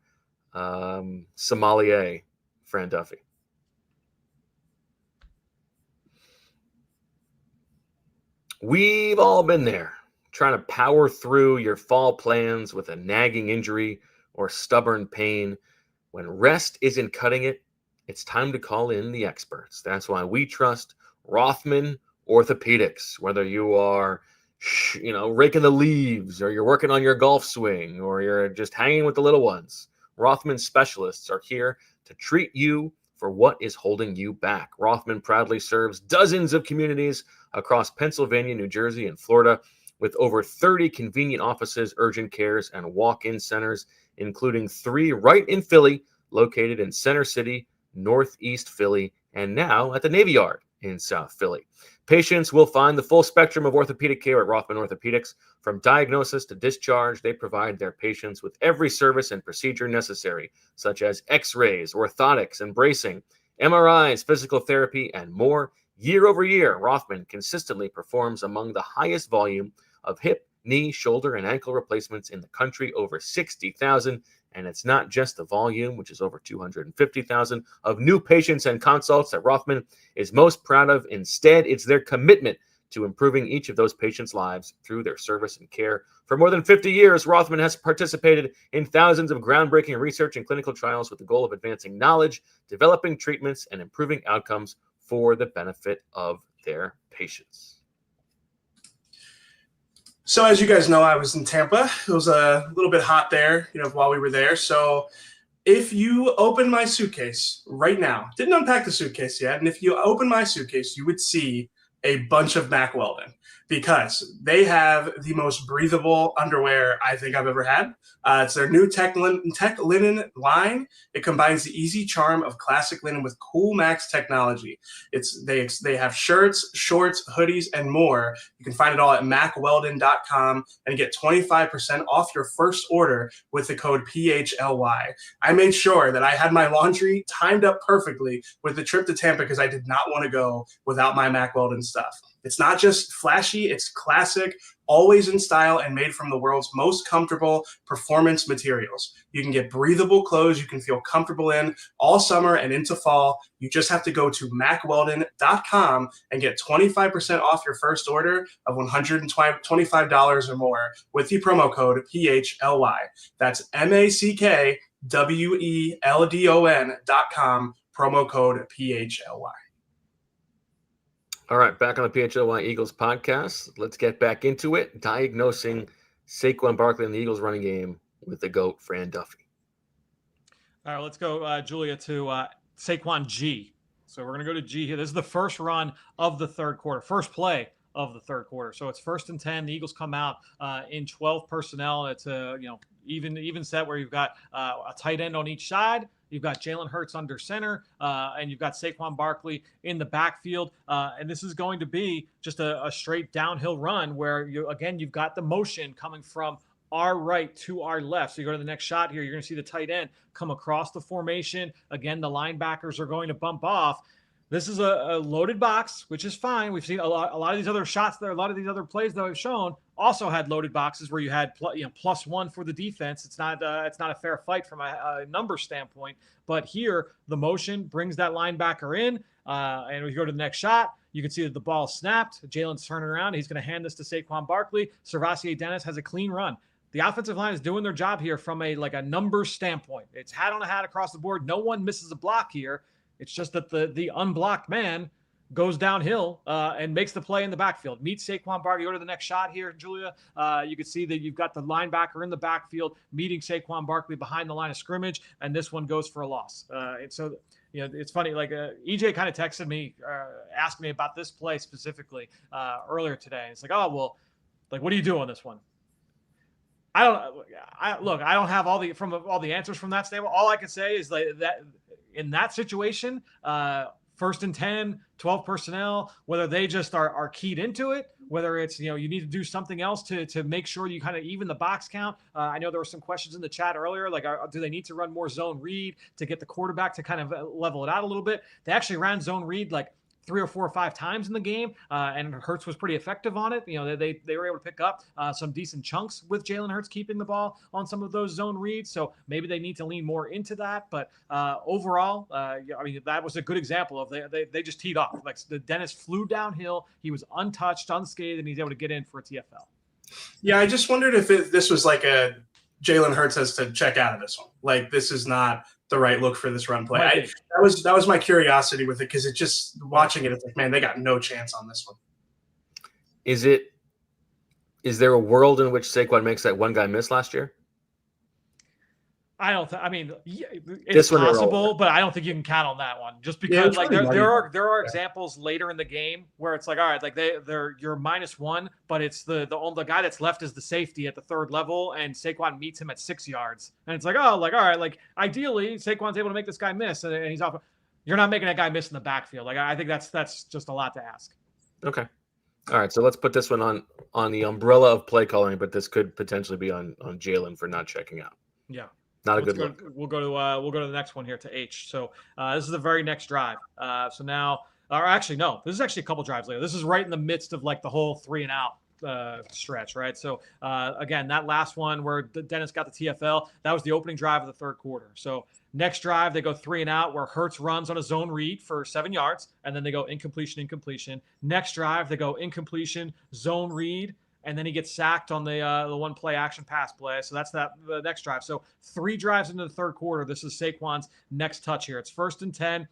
sommelier, Fran Duffy. We've all been there, trying to power through your fall plans with a nagging injury or stubborn pain. When rest isn't cutting it, it's time to call in the experts. That's why we trust Rothman Orthopedics. Whether you are, raking the leaves, or you're working on your golf swing, or you're just hanging with the little ones, Rothman specialists are here to treat you for what is holding you back. Rothman proudly serves dozens of communities across Pennsylvania, New Jersey, and Florida, with over 30 convenient offices, urgent cares, and walk-in centers, including 3 right in Philly, located in Center City, Northeast Philly, and now at the Navy Yard in South Philly. Patients will find the full spectrum of orthopedic care at Rothman Orthopedics. From diagnosis to discharge, they provide their patients with every service and procedure necessary, such as x-rays, orthotics and bracing, MRIs, physical therapy, and more. Year over year, Rothman consistently performs among the highest volume of hip, knee, shoulder, and ankle replacements in the country, over 60,000. And it's not just the volume, which is over 250,000 of new patients and consults that Rothman is most proud of. Instead, it's their commitment to improving each of those patients' lives through their service and care. For more than 50 years, Rothman has participated in thousands of groundbreaking research and clinical trials with the goal of advancing knowledge, developing treatments, and improving outcomes for the benefit of their patients. So as you guys know, I was in Tampa. It was a little bit hot there, while we were there. So if you open my suitcase right now, didn't unpack the suitcase yet, and if you open my suitcase, you would see a bunch of Mack Weldon, because they have the most breathable underwear I think I've ever had. It's their new tech linen line. It combines the easy charm of classic linen with cool Max technology. They have shirts, shorts, hoodies, and more. You can find it all at MackWeldon.com and get 25% off your first order with the code PHLY. I made sure that I had my laundry timed up perfectly with the trip to Tampa because I did not want to go without my Mack Weldon stuff. It's not just flashy, it's classic, always in style, and made from the world's most comfortable performance materials. You can get breathable clothes you can feel comfortable in all summer and into fall. You just have to go to MackWeldon.com and get 25% off your first order of $125 or more with the promo code PHLY. That's WELDON.com, promo code PHLY. All right, back on the PHLY Eagles podcast. Let's get back into it, diagnosing Saquon Barkley and the Eagles running game with the GOAT, Fran Duffy. All right, let's go, Julia, to Saquon G. So we're going to go to G here. This is the first run of the third quarter, first play of the third quarter. So it's 1st and 10. The Eagles come out in 12 personnel. It's a even set where you've got a tight end on each side. You've got Jalen Hurts under center, and you've got Saquon Barkley in the backfield. And this is going to be just a straight downhill run where you've got the motion coming from our right to our left. So you go to the next shot here, you're going to see the tight end come across the formation. Again, the linebackers are going to bump off. This is a loaded box, which is fine. We've seen a lot of these other shots there. A lot of these other plays that I've shown also had loaded boxes where you had +1 for the defense. It's not a fair fight from a number standpoint. But here, the motion brings that linebacker in, and we go to the next shot. You can see that the ball snapped. Jalen's turning around. He's going to hand this to Saquon Barkley. Sirianni Dennis has a clean run. The offensive line is doing their job here from a number standpoint. It's hat on a hat across the board. No one misses a block here. It's just that the unblocked man goes downhill and makes the play in the backfield. Meets Saquon Barkley. Go to the next shot here, Julia. You can see that you've got the linebacker in the backfield meeting Saquon Barkley behind the line of scrimmage, and this one goes for a loss. And so, it's funny. EJ kind of texted me, asked me about this play specifically earlier today. It's like, oh, well, what do you do on this one? I don't have all the answers from that standpoint. All I can say is that in that situation, 1st and 10, 12 personnel, whether they just are keyed into it, whether it's, you need to do something else to make sure you kind of even the box count. I know there were some questions in the chat earlier, do they need to run more zone read to get the quarterback to kind of level it out a little bit? They actually ran zone read 3 or 4 or 5 times in the game, and Hurts was pretty effective on it. They were able to pick up some decent chunks with Jalen Hurts keeping the ball on some of those zone reads. So maybe they need to lean more into that. But overall, that was a good example of they just teed off. The Dennis flew downhill. He was untouched, unscathed, and he's able to get in for a TFL. Yeah, I just wondered if this was a Jalen Hurts has to check out of this one. This is not the right look for this run play. That was my curiosity with it, because it just watching it, it's man, they got no chance on this one. Is there a world in which Saquon makes that one guy miss last year? I don't it's possible, but I don't think you can count on that one. Just because there are examples later in the game where it's all right, you're -1, but it's the guy that's left is the safety at the third level, and Saquon meets him at 6 yards, and it's all right, ideally Saquon's able to make this guy miss, and he's off. You're not making that guy miss in the backfield. I think that's just a lot to ask. Okay. All right, so let's put this one on the umbrella of play calling, but this could potentially be on Jalen for not checking out. Yeah. Not a good look. We'll go to the next one here, to H. So this is the very next drive. So now, or actually, no, this is actually a couple drives later. This is right in the midst of the whole 3 and out stretch, right? So again, that last one where Dennis got the TFL, that was the opening drive of the third quarter. So next drive, they go 3 and out where Hurts runs on a zone read for 7 yards, and then they go incompletion. Next drive, they go incompletion, zone read, and then he gets sacked on the one play action pass play. So that's the next drive. So 3 drives into the third quarter. This is Saquon's next touch here. It's 1st and 10,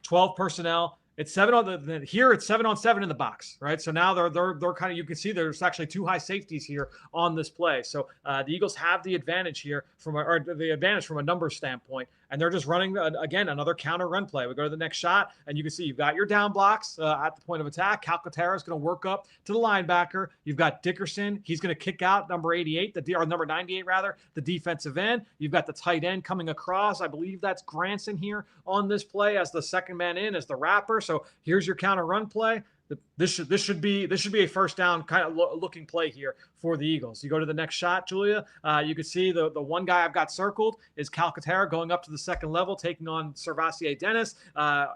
12 personnel. It's 7 on here. It's 7 on 7 in the box, right? So now they're kind of, you can see there's actually 2 high safeties here on this play. So the Eagles have the advantage here from a number standpoint, and they're just running again another counter run play. We go to the next shot, and you can see you've got your down blocks at the point of attack. Calcaterra is going to work up to the linebacker. You've got Dickerson. He's going to kick out number 88, or number 98 rather, the defensive end. You've got the tight end coming across. I believe that's Granson here on this play as the second man in, as the wrapper. So here's your counter run play. This should be a first down kind of looking play here for the Eagles. You go to the next shot, Julia. You can see the one guy I've got circled is Calcaterra going up to the second level, taking on Sirianni Dennis.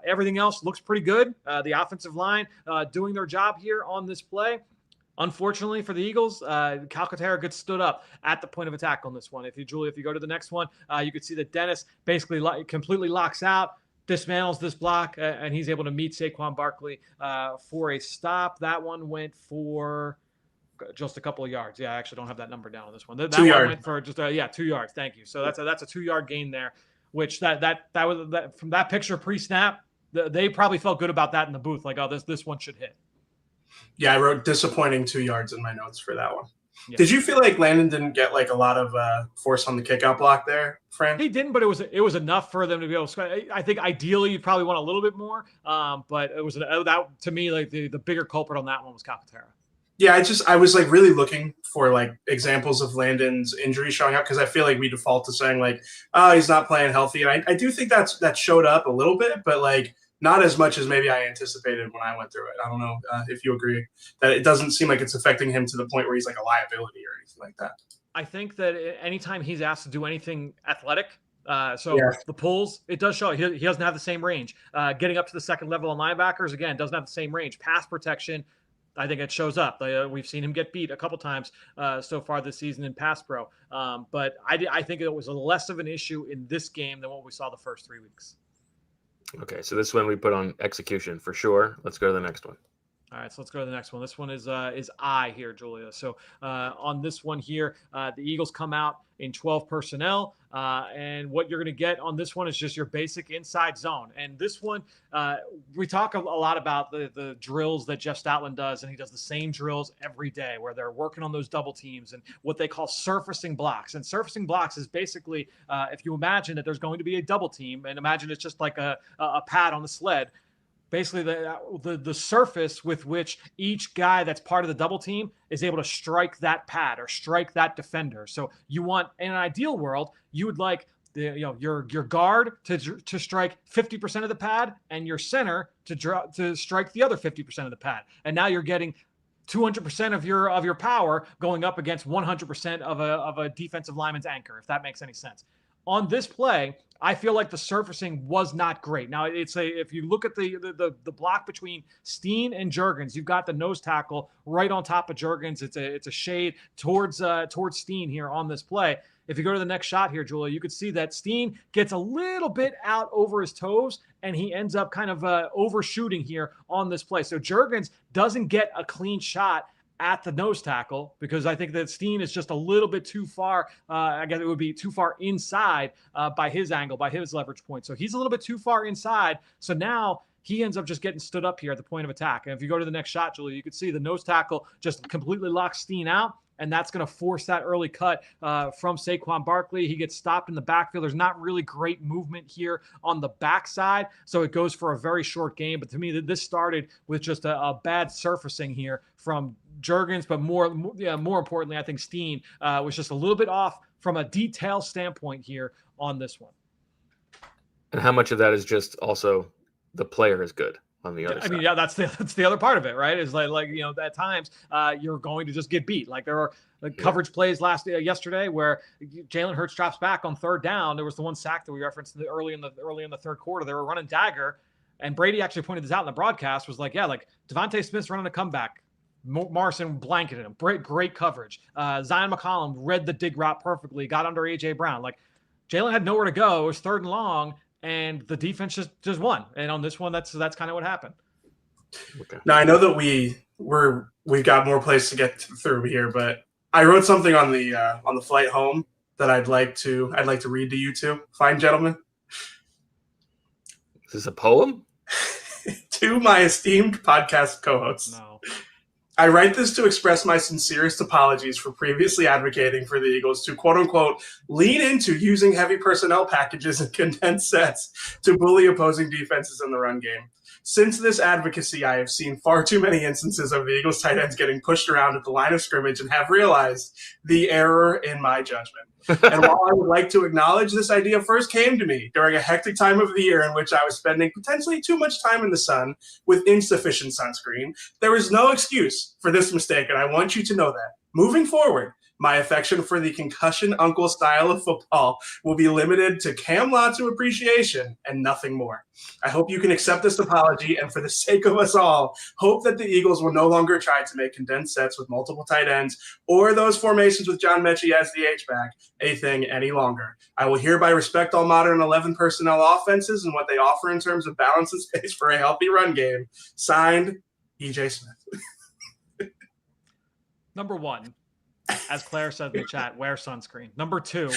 Everything else looks pretty good. The offensive line doing their job here on this play. Unfortunately for the Eagles, Calcaterra gets stood up at the point of attack on this one. If you go to the next one, you can see that Dennis basically completely locks out, dismantles this block, and he's able to meet Saquon Barkley for a stop. That one went for just a couple of yards. Yeah, I actually don't have that number down on this one. That 2 one yards. went for just 2 yards. Thank you. So that's a 2-yard gain there, which that was from that picture pre-snap. They probably felt good about that in the booth. Like, oh, this one should hit. Yeah, I wrote disappointing 2 yards in my notes for that one. Yeah. Did you feel like Landon didn't get like a lot of force on the kickout block there, Fran? He didn't, but it was enough for them to be able to. I think ideally you'd probably want a little bit more, but it was that to me, like the bigger culprit on that one was Calcaterra. Yeah, I was like really looking for like examples of Landon's injury showing up, because I feel like we default to saying like, oh, he's not playing healthy, and I do think that showed up a little bit, but like not as much as maybe I anticipated when I went through it. I don't know if you agree that it doesn't seem like it's affecting him to the point where he's like a liability or anything like that. I think that anytime he's asked to do anything athletic, the pulls, it does show he doesn't have the same range. Getting up to the second level on linebackers, again, doesn't have the same range. Pass protection, I think it shows up. We've seen him get beat a couple times so far this season in pass pro. But I think it was less of an issue in this game than what we saw the first 3 weeks. Okay, so this one we put on execution for sure. Let's go to the next one. All right, so let's go to the next one. This one is I here, Julia. So on this one here, the Eagles come out in 12 personnel, and what you're going to get on this one is just your basic inside zone. And this one, we talk a lot about the drills that Jeff Stoutland does, and he does the same drills every day where they're working on those double teams and what they call surfacing blocks. And surfacing blocks is basically, if you imagine that there's going to be a double team, and imagine it's just like a pad on the sled, basically the surface with which each guy that's part of the double team is able to strike that pad or strike that defender. So you want, in an ideal world, you would like your guard to strike 50% of the pad and your center to strike the other 50% of the pad. And now you're getting 200% of your power going up against 100% of a defensive lineman's anchor, if that makes any sense. On this play, I feel like the surfacing was not great. Now, if you look at the block between Steen and Juergens, you've got the nose tackle right on top of Juergens. It's a shade towards Steen here on this play. If you go to the next shot here, Julia, you could see that Steen gets a little bit out over his toes, and he ends up kind of overshooting here on this play. So Juergens doesn't get a clean shot at the nose tackle, because I think that Steen is just a little bit too far. I guess it would be too far inside by his angle, by his leverage point. So he's a little bit too far inside. So now he ends up just getting stood up here at the point of attack. And if you go to the next shot, Julie, you can see the nose tackle just completely locks Steen out. And that's going to force that early cut from Saquon Barkley. He gets stopped in the backfield. There's not really great movement here on the backside, so it goes for a very short game. But to me, this started with just a bad surfacing here from Juergens, but more importantly, I think Steen was just a little bit off from a detail standpoint here on this one. And how much of that is just also the player is good on the other side? I mean, yeah, that's the other part of it, right? Is like at times you're going to just get beat. Like there are coverage plays yesterday where Jalen Hurts drops back on third down. There was the one sack that we referenced early in the third quarter. They were running dagger, and Brady actually pointed this out in the broadcast. Was like, Devontae Smith's running a comeback. Morrison blanketed him. Great coverage. Zion McCollum read the dig route perfectly. Got under A.J. Brown. Like Jalen had nowhere to go. It was third and long. And the defense just won. And on this one, that's kind of what happened. Okay. Now I know that we've got more plays to get through here, but I wrote something on the flight home that I'd like to read to you two, fine gentlemen. Is this a poem? To my esteemed podcast co-hosts. No. I write this to express my sincerest apologies for previously advocating for the Eagles to, quote-unquote, lean into using heavy personnel packages and condensed sets to bully opposing defenses in the run game. Since this advocacy, I have seen far too many instances of the Eagles tight ends getting pushed around at the line of scrimmage and have realized the error in my judgment. And while I would like to acknowledge this idea first came to me during a hectic time of the year in which I was spending potentially too much time in the sun with insufficient sunscreen, there is no excuse for this mistake, and I want you to know that. Moving forward, my affection for the concussion uncle style of football will be limited to Cam Latu appreciation and nothing more. I hope you can accept this apology, and for the sake of us all, hope that the Eagles will no longer try to make condensed sets with multiple tight ends or those formations with John Mechie as the H-back a thing any longer. I will hereby respect all modern 11 personnel offenses and what they offer in terms of balance and space for a healthy run game. Signed, E.J. Smith. Number one, as Claire said in the chat, wear sunscreen. Number two,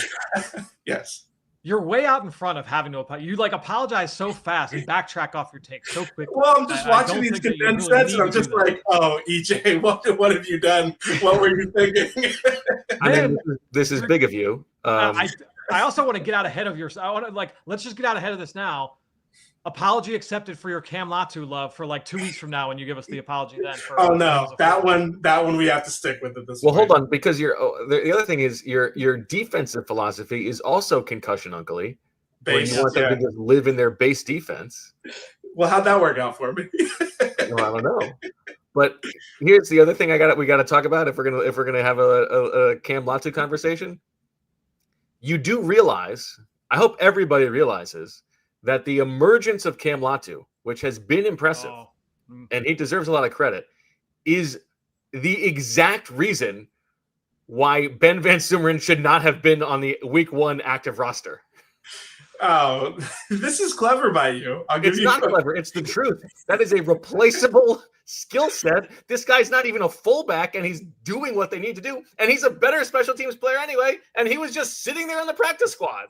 Yes. you're way out in front of having to apologize. You apologize so fast and backtrack off your take so quickly. Well, I'm just watching these condensed sets, and I'm just like, oh, EJ, what have you done? What were you thinking? I mean, this is big of you. I also want to get out ahead of I want to let's just get out ahead of this now. Apology accepted for your Cam Latu love for 2 weeks from now when you give us the apology then. Oh no, that one we have to stick with at this point. Well, hold on, because the other thing is your defensive philosophy is also concussion uncle-y. You want them to just live in their base defense. Well, how'd that work out for me? Well, I don't know. But here's the other thing we got to talk about if we're gonna have a Cam Latu conversation. You do realize, I hope everybody realizes, that the emergence of Cam Latu, which has been impressive, and he deserves a lot of credit, is the exact reason why Ben Van Sumeren should not have been on the Week 1 active roster. Oh, this is clever by you. It's not clever. It's the truth. That is a replaceable skill set. This guy's not even a fullback, and he's doing what they need to do. And he's a better special teams player anyway, and he was just sitting there on the practice squad.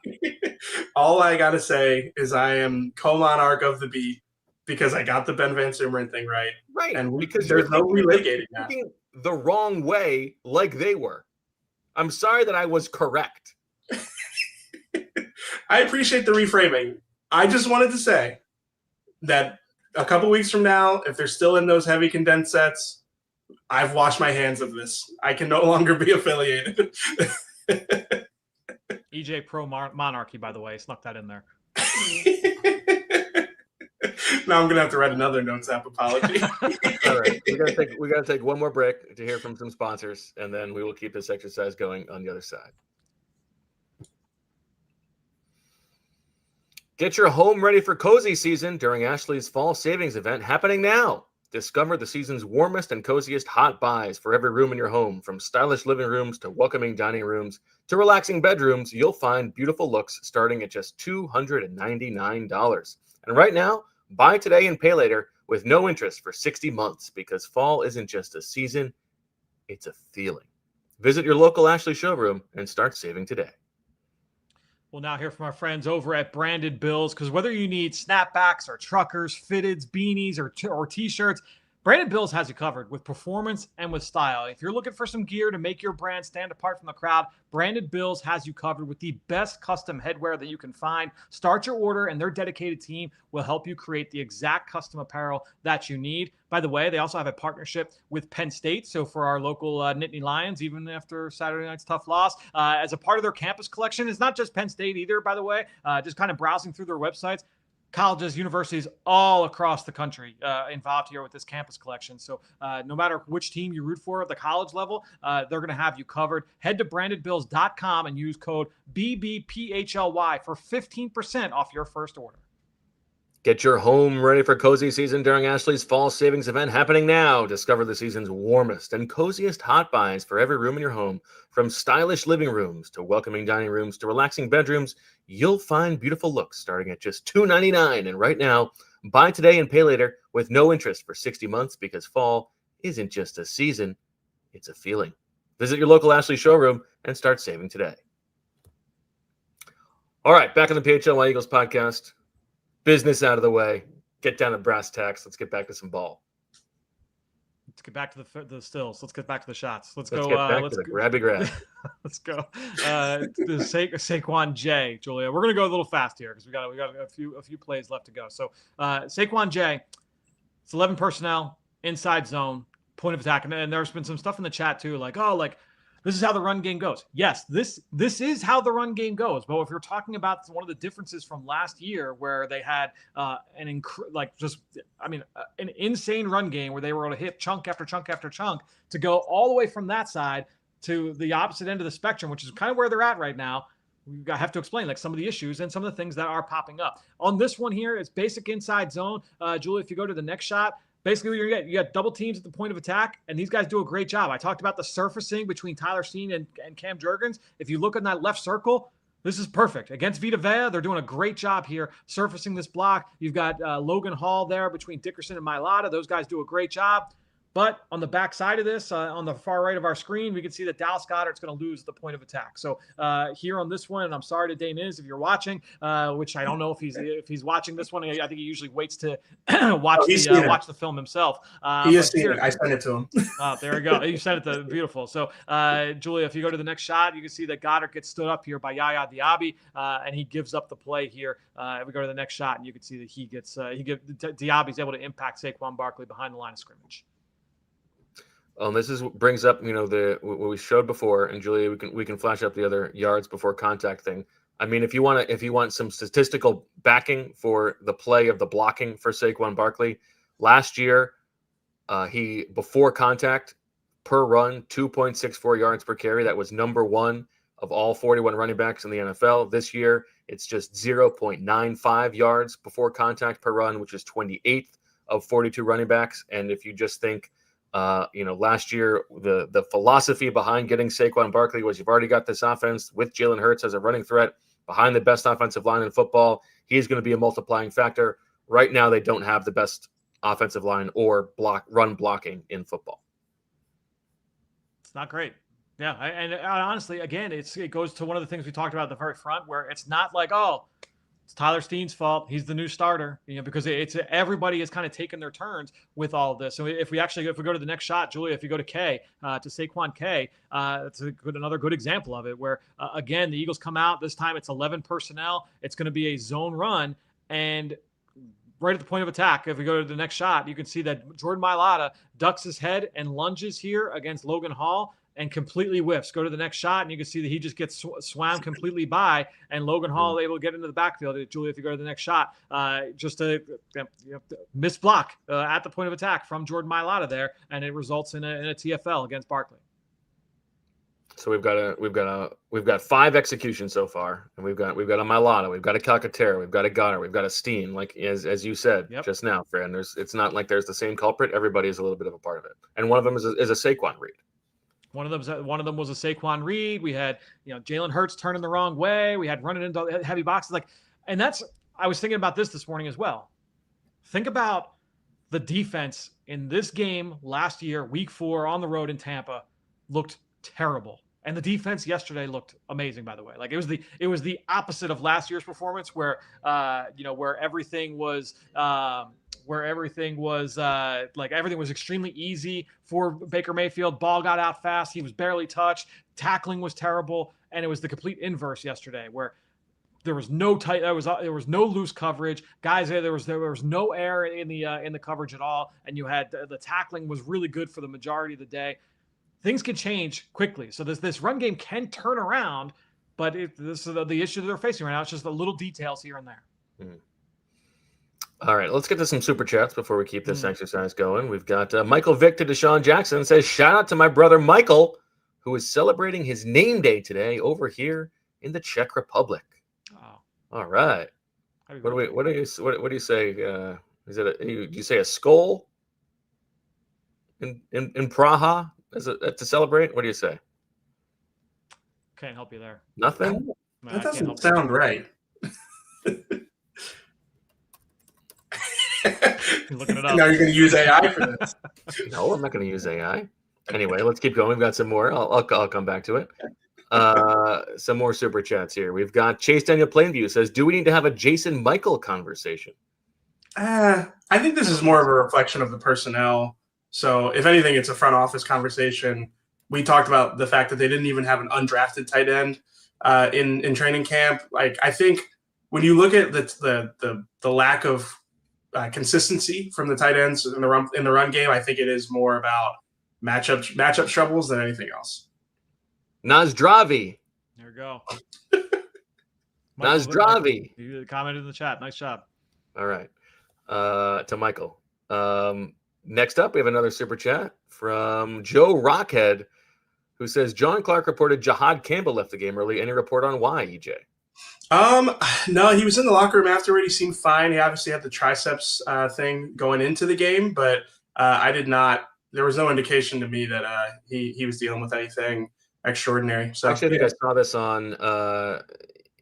All I got to say is I am co-monarch of the beat because I got the Ben Van Sumeren thing right. Right. And because there's no relitigating that. The wrong way like they were. I'm sorry that I was correct. I appreciate the reframing. I just wanted to say that a couple weeks from now, if they're still in those heavy condensed sets, I've washed my hands of this. I can no longer be affiliated. EJ Pro Monarchy, by the way, snuck that in there. Now I'm gonna have to write another Notes app apology. All right, we gotta take one more break to hear from some sponsors, and then we will keep this exercise going on the other side. Get your home ready for cozy season during Ashley's fall savings event happening now. Discover the season's warmest and coziest hot buys for every room in your home. From stylish living rooms to welcoming dining rooms to relaxing bedrooms, you'll find beautiful looks starting at just $299. And right now, buy today and pay later with no interest for 60 months, because fall isn't just a season, it's a feeling. Visit your local Ashley showroom and start saving today. We'll now hear from our friends over at Branded Bills, because whether you need snapbacks or truckers, fitteds, beanies, or T-shirts, Branded Bills has you covered with performance and with style. If you're looking for some gear to make your brand stand apart from the crowd, Branded Bills has you covered with the best custom headwear that you can find. Start your order, and their dedicated team will help you create the exact custom apparel that you need. By the way, they also have a partnership with Penn State. So for our local Nittany Lions, even after Saturday night's tough loss, as a part of their campus collection, it's not just Penn State either, by the way. Just kind of browsing through their websites, colleges, universities all across the country involved here with this campus collection. So no matter which team you root for at the college level, they're going to have you covered. Head to brandedbills.com and use code BBPHLY for 15% off your first order. Get your home ready for cozy season during Ashley's fall savings event happening now. Discover the season's warmest and coziest hot buys for every room in your home. From stylish living rooms to welcoming dining rooms to relaxing bedrooms, you'll find beautiful looks starting at just $299. And right now, buy today and pay later with no interest for 60 months, because fall isn't just a season, it's a feeling. Visit your local Ashley showroom and start saving today. All right, back on the PHLY Eagles podcast. Business out of the way. Get down to brass tacks. Let's get back to some ball. Let's get back to the stills. Let's get back to the shots. Let's get go. Back to the grabby grab. Let's go. The Saquon J, Julia. We're gonna go a little fast here because we got a few plays left to go. So Saquon J, it's 11 personnel, inside zone, point of attack, and there's been some stuff in the chat too, this is how the run game goes. Yes, this is how the run game goes. But if you're talking about one of the differences from last year, where they had an insane run game where they were able to hit chunk after chunk after chunk to go all the way from that side to the opposite end of the spectrum, which is kind of where they're at right now. We have to explain some of the issues and some of the things that are popping up. On this one here, it's basic inside zone. Julie, if you go to the next shot, basically, you got double teams at the point of attack, and these guys do a great job. I talked about the surfacing between Tyler Steen and Cam Jurgens. If you look in that left circle, this is perfect. Against Vita Vea, they're doing a great job here surfacing this block. You've got Logan Hall there between Dickerson and Mailata. Those guys do a great job. But on the back side of this, on the far right of our screen, we can see that Dallas Goedert's going to lose the point of attack. So here on this one, and I'm sorry to Dane if you're watching, which I don't know if he's watching this one. I think he usually waits to watch the film himself. He has seen it. I sent it to him. There we go. You sent it beautiful. So Julia, if you go to the next shot, you can see that Goedert gets stood up here by Yaya Diaby, and he gives up the play here. If we go to the next shot, and you can see that Diaby's able to impact Saquon Barkley behind the line of scrimmage. This brings up, what we showed before, and Julia, we can flash up the other yards before contact thing. I mean, if you want some statistical backing for the play of the blocking for Saquon Barkley, last year he before contact per run 2.64 yards per carry. That was number one of all 41 running backs in the NFL. This year it's just 0.95 yards before contact per run, which is 28th of 42 running backs. And if you just think, last year, the philosophy behind getting Saquon Barkley was you've already got this offense with Jalen Hurts as a running threat behind the best offensive line in football. He's going to be a multiplying factor. Right now, they don't have the best offensive line or run blocking in football. It's not great. Yeah, and honestly, again, it goes to one of the things we talked about at the very front, where it's not like, it's Tyler Steen's fault. He's the new starter, because everybody has kind of taken their turns with all of this. So if we go to the next shot, Julia, if you go to to Saquon K, that's another good example of it, where again, the Eagles come out this time. It's 11 personnel. It's going to be a zone run, and right at the point of attack, if we go to the next shot, you can see that Jordan Mailata ducks his head and lunges here against Logan Hall and completely whiffs. Go to the next shot, and you can see that he just gets swam completely by, and Logan Hall able to get into the backfield. Julia, if you go to the next shot, just a missed block at the point of attack from Jordan Mailata there, and it results in a TFL against Barkley. So we've got 5 executions so far, and we've got a Mailata, we've got a Calcaterra, we've got a Goddard, we've got a Steen. Like as you said just now, Fran, it's not like there's the same culprit. Everybody is a little bit of a part of it, and one of them is a Saquon read. One of them was a Saquon read. We had, Jalen Hurts turning the wrong way. We had running into heavy boxes. I was thinking about this morning as well. Think about the defense in this game last year, week 4 on the road in Tampa, looked terrible. And the defense yesterday looked amazing, by the way. Like it was the opposite of last year's performance, where everything was everything was extremely easy for Baker Mayfield. Ball got out fast. He was barely touched. Tackling was terrible, and it was the complete inverse yesterday, where there was no tight. There was no loose coverage, guys. There was no air in the coverage at all, and you had the tackling was really good for the majority of the day. Things can change quickly, so this run game can turn around, but this is the issue that they're facing right now. It's just the little details here and there. Mm-hmm. All right, let's get to some super chats before we keep this exercise going. We've got Michael Vick to Deshaun Jackson says, shout out to my brother Michael, who is celebrating his name day today over here in the Czech Republic. Oh. All right. What do you say? Do you say a skull in Praha to celebrate? What do you say? Can't help you there. Nothing? That doesn't sound right. Looking it up. Now you're going to use AI for this. No, I'm not going to use AI. Anyway, let's keep going. We've got some more. I'll come back to it. Some more super chats here. We've got Chase Daniel Plainview says, do we need to have a Jason Michael conversation? I think this is more of a reflection of the personnel. So if anything, it's a front office conversation. We talked about the fact that they didn't even have an undrafted tight end in training camp. Like, I think when you look at the lack of consistency from the tight ends in the run game, I think it is more about matchup troubles than anything else. Nazdravi. There we go. Nazdravi. You commented in the chat. Nice job. All right. To Michael. Next up, we have another super chat from Joe Rockhead, who says, John Clark reported Jahad Campbell left the game early. Any report on why, EJ? No, he was in the locker room afterward. He seemed fine. He obviously had the triceps thing going into the game, but I did not. There was no indication to me that he was dealing with anything extraordinary. So actually, I think I saw this on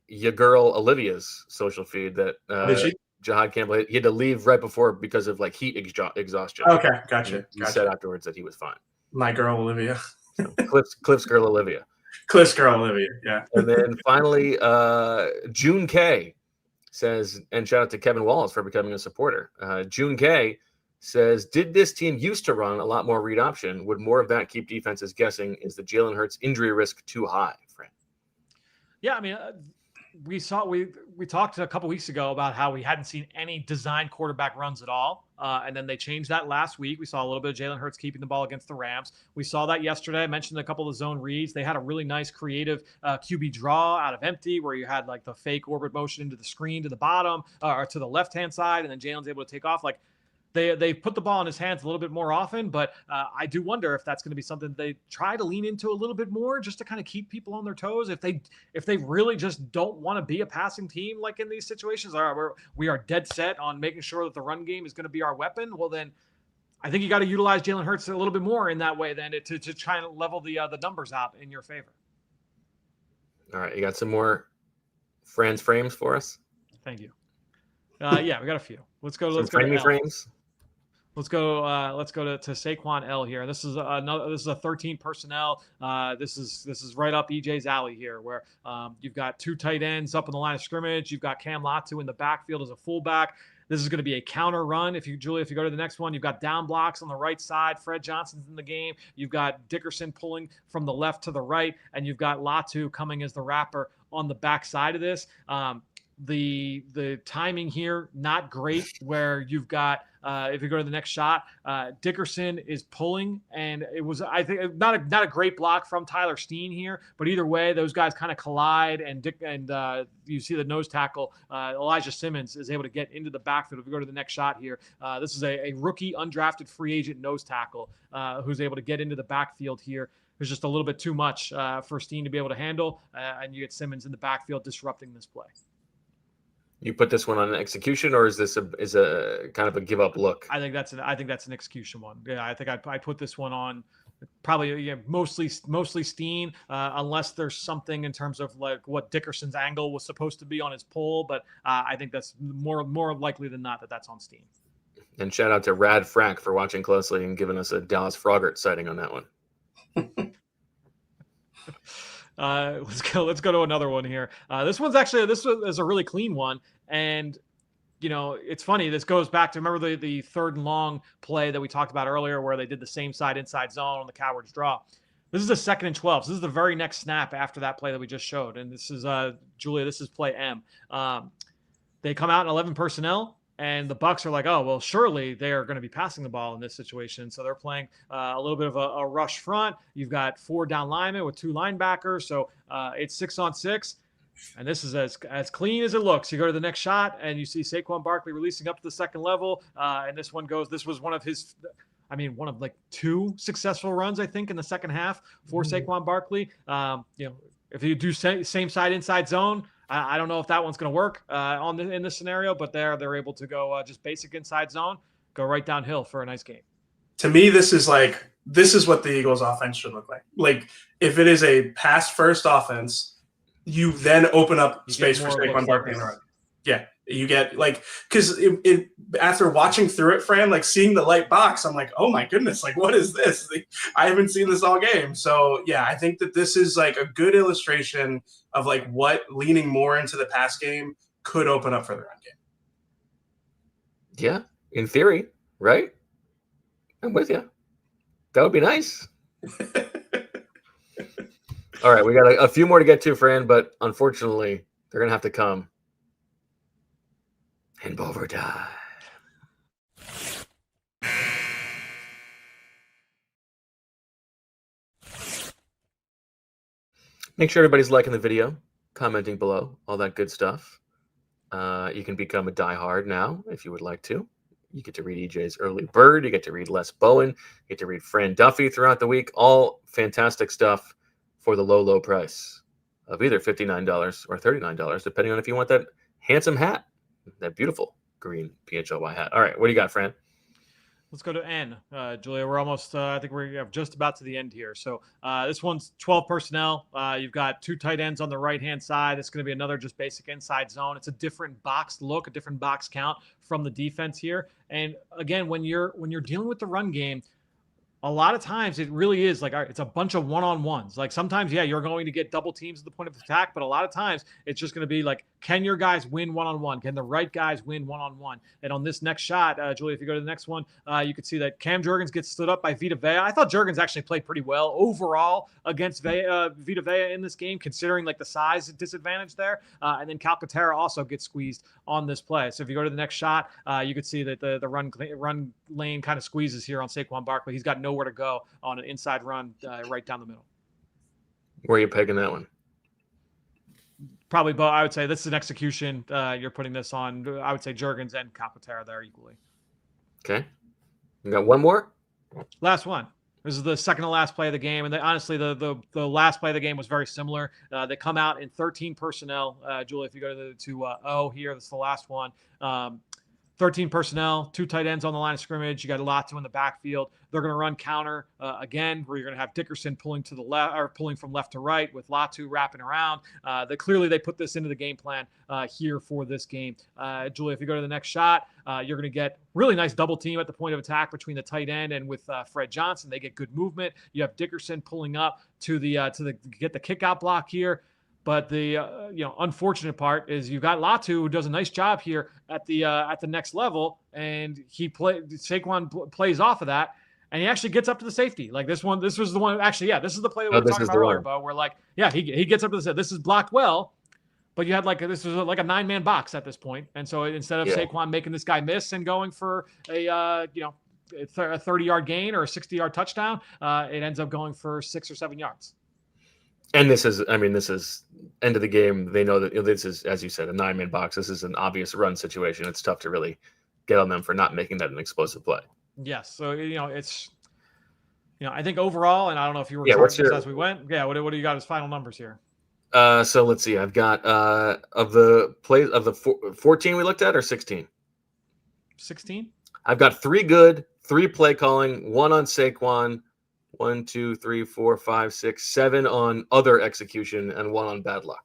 your girl Olivia's social feed that did she? Jihad Campbell. He had to leave right before because of like heat exhaustion. Okay, gotcha. He said afterwards that he was fine. My girl Olivia. So Cliff's girl Olivia. Cliff's girl Olivia. Yeah. And then finally, June K says, and shout out to Kevin Wallace for becoming a supporter. June K says, did this team used to run a lot more read option? Would more of that keep defenses guessing? Is the Jalen Hurts injury risk too high, Fran? Yeah, I mean, we talked a couple weeks ago about how we hadn't seen any design quarterback runs at all. And then they changed that last week. We saw a little bit of Jalen Hurts keeping the ball against the Rams. We saw that yesterday. I mentioned a couple of zone reads. They had a really nice creative QB draw out of empty where you had like the fake orbit motion into the screen to the bottom or to the left-hand side. And then Jalen's able to take off. Like they put the ball in his hands a little bit more often, but I do wonder if that's going to be something they try to lean into a little bit more just to kind of keep people on their toes. If they really just don't want to be a passing team like in these situations, we are dead set on making sure that the run game is going to be our weapon. Well, then I think you got to utilize Jalen Hurts a little bit more in that way than to try and level the numbers out in your favor. All right, you got some more Fran's frames for us? Thank you. Yeah, we got a few. Let's go to frames. Let's go to Saquon L here. This is a 13 personnel. This is right up EJ's alley here, where you've got two tight ends up in the line of scrimmage. You've got Cam Latu in the backfield as a fullback. This is going to be a counter run. If you go to the next one, you've got down blocks on the right side. Fred Johnson's in the game. You've got Dickerson pulling from the left to the right, and you've got Latu coming as the wrapper on the back side of this. The timing here, not great, where you've got, if you go to the next shot, Dickerson is pulling, and it was, I think, not a great block from Tyler Steen here, but either way, those guys kind of collide, and you see the nose tackle, Elijah Simmons is able to get into the backfield. If we go to the next shot here, this is a rookie undrafted free agent nose tackle who's able to get into the backfield here. There's just a little bit too much for Steen to be able to handle, and you get Simmons in the backfield disrupting this play. You put this one on an execution, or is this a kind of a give up look? I think that's an execution one. Yeah, I think I put this one on probably mostly Steen, unless there's something in terms of like what Dickerson's angle was supposed to be on his pull. But I think that's more likely than not that's on Steen. And shout out to Rad Frack for watching closely and giving us a Dallas Froggart sighting on that one. Let's go to another one here. This is a really clean one, and it's funny. This goes back to, remember the third and long play that we talked about earlier, where they did the same side inside zone on the Cowards draw. This is a 2nd and 12. So this is the very next snap after that play that we just showed, and this is Julia. This is play M. They come out in 11 personnel. And the Bucs are like, oh, well, surely they are going to be passing the ball in this situation. So they're playing a little bit of a rush front. You've got 4 down linemen with 2 linebackers. So it's 6-on-6. And this is as clean as it looks. You go to the next shot, and you see Saquon Barkley releasing up to the second level. And this was one of like 2 successful runs, I think, in the second half for Saquon Barkley. If you do same side inside zone, I don't know if that one's going to work in this scenario, but they're able to go just basic inside zone, go right downhill for a nice game. To me, this is what the Eagles' offense should look like. Like, if it is a pass first offense, you then open up space for Saquon Barkley in the run. Yeah, you get because after watching through it, Fran, like seeing the light box, I'm like, oh my goodness, like what is this? I haven't seen this all game. So yeah, I think that this is like a good illustration of like what leaning more into the pass game could open up for the run game. Yeah, in theory, right? I'm with you. That would be nice. All right, we got a few more to get to, Fran, but unfortunately, they're going to have to come in overtime. Make sure everybody's liking the video, commenting below, all that good stuff. You can become a diehard now if you would like to. You get to read EJ's Early Bird. You get to read Les Bowen. You get to read Fran Duffy throughout the week. All fantastic stuff for the low price of either $59 or $39, depending on if you want that handsome hat, that beautiful green PHLY hat. All right, what do you got, Fran? Let's go to N, Julia. We're almost, I think we're just about to the end here. So this one's 12 personnel. You've got 2 tight ends on the right-hand side. It's going to be another just basic inside zone. It's a different box look, a different box count from the defense here. And again, when you're dealing with the run game, a lot of times it really is like it's a bunch of one-on-ones. Like sometimes, yeah, you're going to get double teams at the point of attack, but a lot of times it's just going to be like, can your guys win one-on-one? Can the right guys win one-on-one? And on this next shot, Julie, if you go to the next one, you can see that Cam Jurgens gets stood up by Vita Vea. I thought Jurgens actually played pretty well overall against Vita Vea in this game, considering like the size disadvantage there. And then Calcaterra also gets squeezed on this play. So if you go to the next shot, you can see that the run lane kind of squeezes here on Saquon Barkley. He's got nowhere to go on an inside run right down the middle. Where are you pegging that one? Probably both. I would say this is an execution. You're putting this on, I would say Jurgens and Calcaterra there equally. Okay. You got one more? Last one. This is the second to last play of the game. And honestly, the last play of the game was very similar. They come out in 13 personnel. Julie, if you go to O here, this is the last one. 13 personnel, 2 tight ends on the line of scrimmage. You got Latu in the backfield. They're going to run counter again, where you're going to have Dickerson pulling to the left or pulling from left to right with Latu wrapping around. Clearly they put this into the game plan here for this game. Julia, if you go to the next shot, you're going to get really nice double team at the point of attack between the tight end and with Fred Johnson. They get good movement. You have Dickerson pulling up to get the kick out block here. But the unfortunate part is you've got Latu, who does a nice job here at the next level, and Saquon plays off of that, and he actually gets up to the safety. Like this was the one. Actually, yeah, this is the play that we were talking about earlier, Bo. Where like, yeah, he gets up to the safety. This is blocked well, but you had this was like a 9-man box at this point, and so instead of Saquon making this guy miss and going for a 30-yard gain or a 60-yard touchdown, it ends up going for 6 or 7 yards. And this is end of the game. They know that this is, as you said, a 9-man box. This is an obvious run situation. It's tough to really get on them for not making that an explosive play. Yes. So, it's, I think overall, and I don't know if you were talking as we went. Yeah. What do you got as final numbers here? So let's see. I've got of the plays of the 14 we looked at, or 16? 16. I've got 3 good, 3 play calling, 1 on Saquon, 1, 2, 3, 4, 5, 6, 7 on other execution, and 1 on bad luck.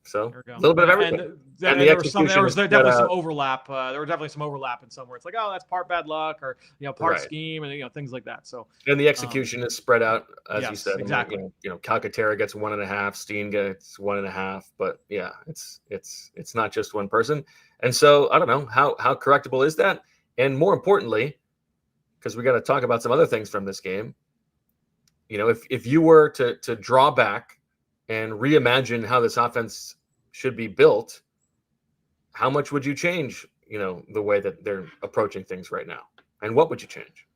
So a little bit of everything. And there was definitely some overlap. There were definitely some overlap in somewhere. It's like, oh, that's part bad luck, or part scheme, and things like that. So and the execution is spread out, as you said. Exactly. Calcaterra gets 1.5, Steen gets 1.5, but yeah, it's not just one person. And so I don't know how correctable is that, and more importantly, because we got to talk about some other things from this game. If you were to draw back and reimagine how this offense should be built, how much would you change, the way that they're approaching things right now? And what would you change?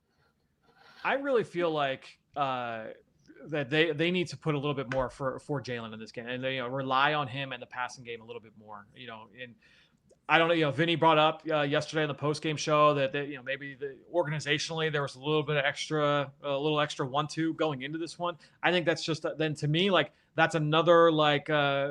I really feel like that they need to put a little bit more for Jalen in this game, and they rely on him and the passing game a little bit more. And I don't know. Vinny brought up yesterday in the post-game show that maybe organizationally there was a little extra 1-2 going into this one. I think that's just then to me that's another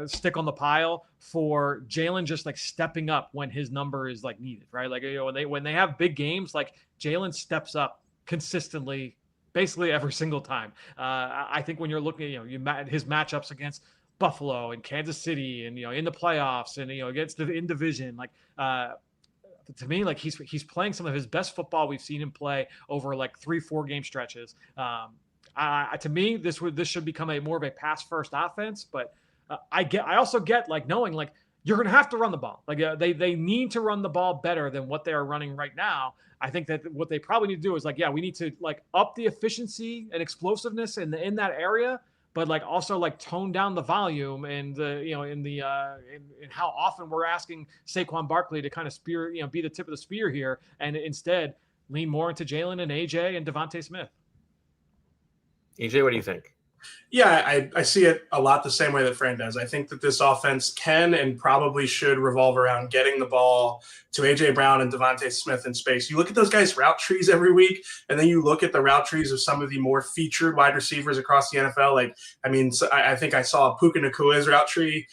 stick on the pile for Jalen, just stepping up when his number is needed, right? When they have big games, Jalen steps up consistently, basically every single time. I think when you're looking at his matchups against Buffalo and Kansas City and in the playoffs and against in division, to me he's playing some of his best football we've seen him play over 3-4 game stretches. To me this should become more of a pass first offense, but I also get knowing you're going to have to run the ball. They need to run the ball better than what they are running right now. I think that what they probably need to do is we need to up the efficiency and explosiveness in that area, but also tone down the volume and in how often we're asking Saquon Barkley to kind of be the tip of the spear here, and instead lean more into Jalen and AJ and Devontae Smith. AJ, what do you think? Yeah, I see it a lot the same way that Fran does. I think that this offense can and probably should revolve around getting the ball to A.J. Brown and Devontae Smith in space. You look at those guys' route trees every week, and then you look at the route trees of some of the more featured wide receivers across the NFL. I think I saw Puka Nakua's route tree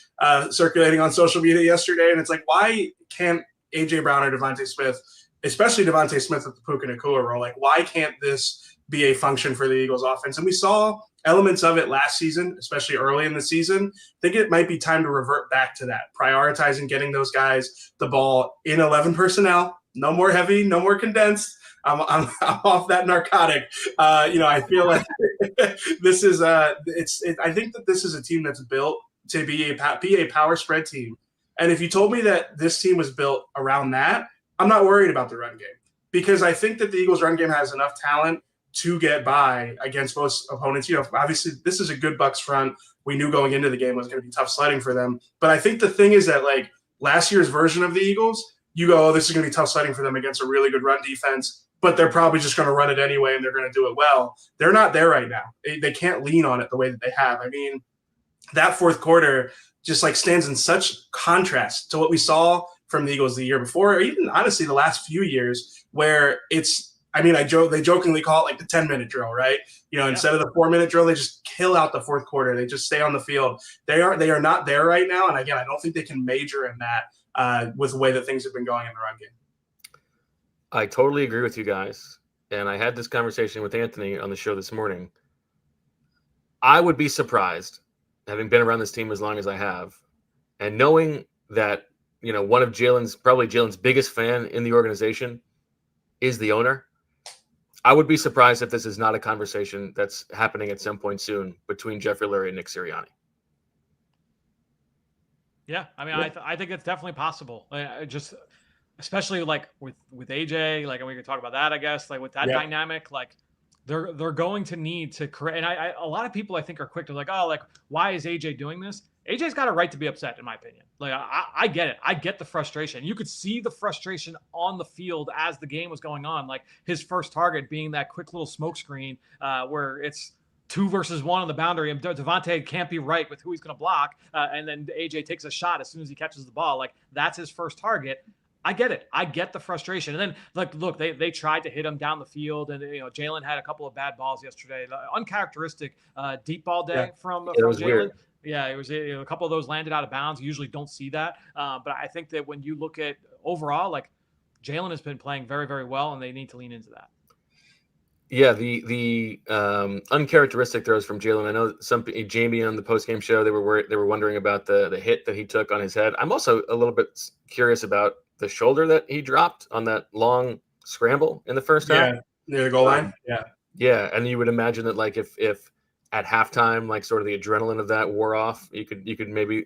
circulating on social media yesterday, and it's why can't A.J. Brown or Devontae Smith especially Devontae Smith with the Puka Nacua role. Like, why can't this be a function for the Eagles offense? And we saw elements of it last season, especially early in the season. I think it might be time to revert back to that, prioritizing getting those guys the ball in 11 personnel. No more heavy, no more condensed. I'm off that narcotic. I feel like this is I think that this is a team that's built to be a power spread team. And if you told me that this team was built around that, I'm not worried about the run game, because I think that the Eagles run game has enough talent to get by against most opponents. Obviously this is a good Bucs front. We knew going into the game was going to be tough sledding for them. But I think the thing is that, like, last year's version of the Eagles, you go, oh, this is going to be tough sledding for them against a really good run defense, but they're probably just going to run it anyway and they're going to do it well. They're not there right now. They can't lean on it the way that they have. I mean, that fourth quarter just like stands in such contrast to what we saw from the Eagles the year before, or even honestly the last few years, where they jokingly call it like the 10-minute drill, right? Instead of the 4-minute drill, they just kill out the fourth quarter. They just stay on the field. They are not there right now. And again, I don't think they can major in that with the way that things have been going in the run game. I totally agree with you guys. And I had this conversation with Anthony on the show this morning. I would be surprised, having been around this team as long as I have, and knowing that, one of Jalen's biggest fan in the organization is the owner. I would be surprised if this is not a conversation that's happening at some point soon between Jeffrey Lurie and Nick Sirianni. Yeah, I mean, yeah. I think it's definitely possible. Especially like with AJ, like, and we can talk about that, I guess, like with that dynamic, like they're going to need to create. And a lot of people I think are quick to like, oh, like, why is AJ doing this? AJ's got a right to be upset, in my opinion. Like, I get it. I get the frustration. You could see the frustration on the field as the game was going on. Like his first target being that quick little smoke screen where it's 2 versus 1 on the boundary, and Devontae can't be right with who he's going to block. And then AJ takes a shot as soon as he catches the ball. Like, that's his first target. I get it. I get the frustration. And then, like, look, they tried to hit him down the field, and Jalen had a couple of bad balls yesterday. Uncharacteristic deep ball day from Jalen. Yeah, it was a couple of those landed out of bounds. You usually don't see that. But I think that when you look at overall, like, Jalen has been playing very, very well, and they need to lean into that. Yeah, the uncharacteristic throws from Jalen. I know Jamie on the postgame show, they were wondering about the hit that he took on his head. I'm also a little bit curious about the shoulder that he dropped on that long scramble in the first half. Yeah, near the goal line. Yeah, and you would imagine that, like, if at halftime, like, sort of the adrenaline of that wore off, you could maybe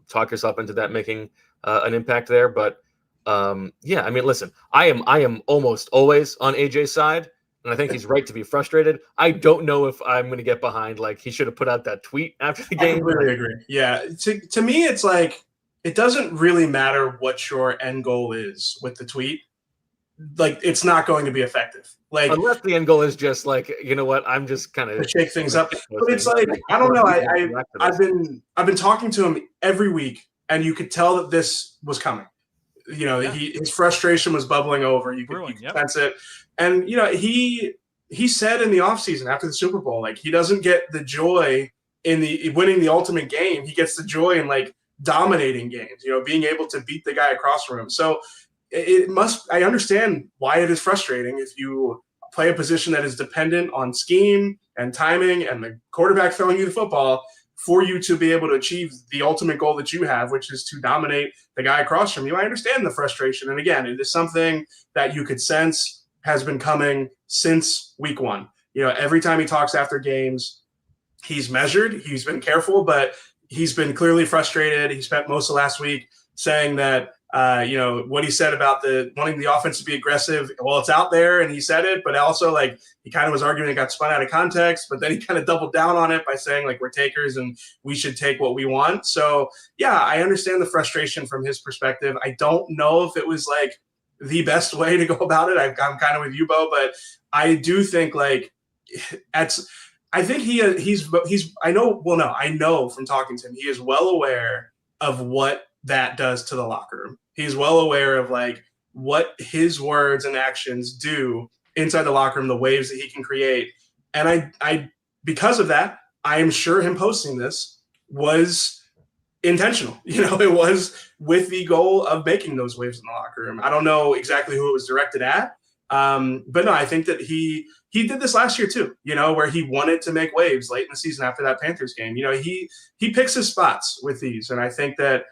talk yourself into that making an impact there. But yeah, I mean, listen, I am almost always on AJ's side, and I think he's right to be frustrated. I don't know if I'm going to get behind, like, he should have put out that tweet after the game. I completely agree. Yeah, to me, it's like, it doesn't really matter what your end goal is with the tweet. Like, it's not going to be effective. Like, unless the end goal is just like, you know what, I'm just kind of shake things up. But it's like, I don't know. I've been talking to him every week, and you could tell that this was coming. His frustration was bubbling over. You could sense it. And he said in the offseason after the Super Bowl, like, he doesn't get the joy in the winning the ultimate game. He gets the joy in, like, dominating games, being able to beat the guy across from him. So I understand why it is frustrating if you play a position that is dependent on scheme and timing and the quarterback throwing you the football for you to be able to achieve the ultimate goal that you have, which is to dominate the guy across from you. I understand the frustration. And again, it is something that you could sense has been coming since week 1. Every time he talks after games, he's measured, he's been careful, but he's been clearly frustrated. He spent most of last week saying that, what he said about wanting the offense to be aggressive. Well, it's out there, and he said it, but also, like, he kind of was arguing it got spun out of context, but then he kind of doubled down on it by saying, like, we're takers and we should take what we want. So, yeah, I understand the frustration from his perspective. I don't know if it was, like, the best way to go about it. I'm kind of with you, Bo, but I do think, like, I think I know from talking to him, he is well aware of what that does to the locker room. He's well aware of, like, what his words and actions do inside the locker room, the waves that he can create. And I because of that, I am sure him posting this was intentional. It was with the goal of making those waves in the locker room. I don't know exactly who it was directed at, but no, I think that he did this last year too. Where he wanted to make waves late in the season after that Panthers game. He picks his spots with these, and I think that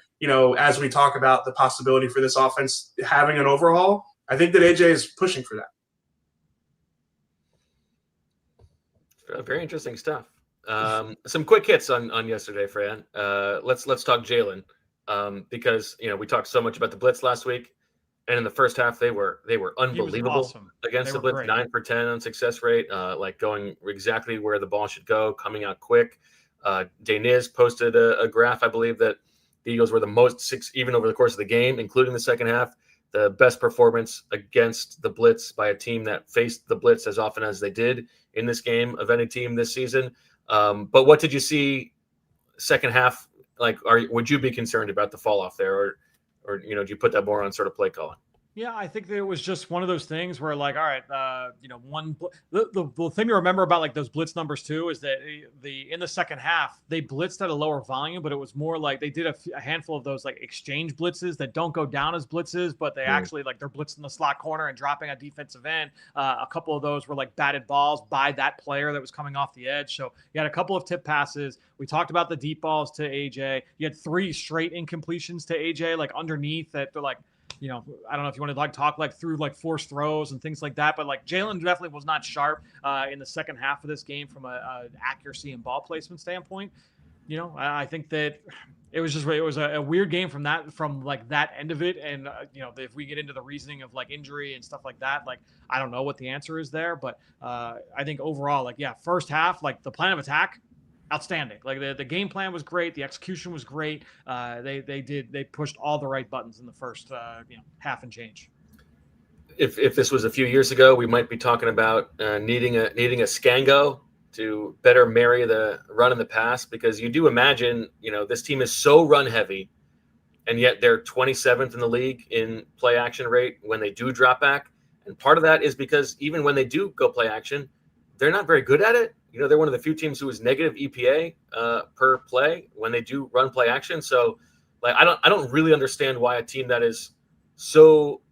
as we talk about the possibility for this offense having an overhaul, I think that AJ is pushing for that. Very interesting stuff. Some quick hits on yesterday, Fran. Let's talk Jalen, because we talked so much about the blitz last week, and in the first half they were unbelievable awesome. against the blitz. Great. 9 for 10 on success rate, like going exactly where the ball should go, coming out quick. Deniz posted a graph, I believe, that the Eagles were the most even over the course of the game, including the second half, the best performance against the blitz by a team that faced the blitz as often as they did in this game of any team this season. But what did you see second half? Like, would you be concerned about the fall off there, or do you put that more on sort of play calling? Yeah, I think that it was just one of those things where, like, all right, the thing to remember about like those blitz numbers too is that in the second half they blitzed at a lower volume, but it was more like they did a handful of those like exchange blitzes that don't go down as blitzes, but they actually like they're blitzing the slot corner and dropping a defensive end. A couple of those were like batted balls by that player that was coming off the edge. So you had a couple of tip passes. We talked about the deep balls to AJ. You had 3 straight incompletions to AJ, like underneath that. They're like, I don't know if you want to like talk like through like forced throws and things like that, but like Jalen definitely was not sharp in the second half of this game from a accuracy and ball placement standpoint. I think that it was a weird game from like that end of it. And if we get into the reasoning of like injury and stuff like that, like I don't know what the answer is there, but I think overall, like, yeah, first half, like the plan of attack, outstanding. Like the game plan was great. The execution was great. They pushed all the right buttons in the first half and change. If this was a few years ago, we might be talking about needing a Scango to better marry the run and the pass, because you do imagine this team is so run heavy, and yet they're 27th in the league in play action rate when they do drop back. And part of that is because even when they do go play action, they're not very good at it. They're one of the few teams who is negative EPA per play when they do run play action. So, like, I don't really understand why a team that is so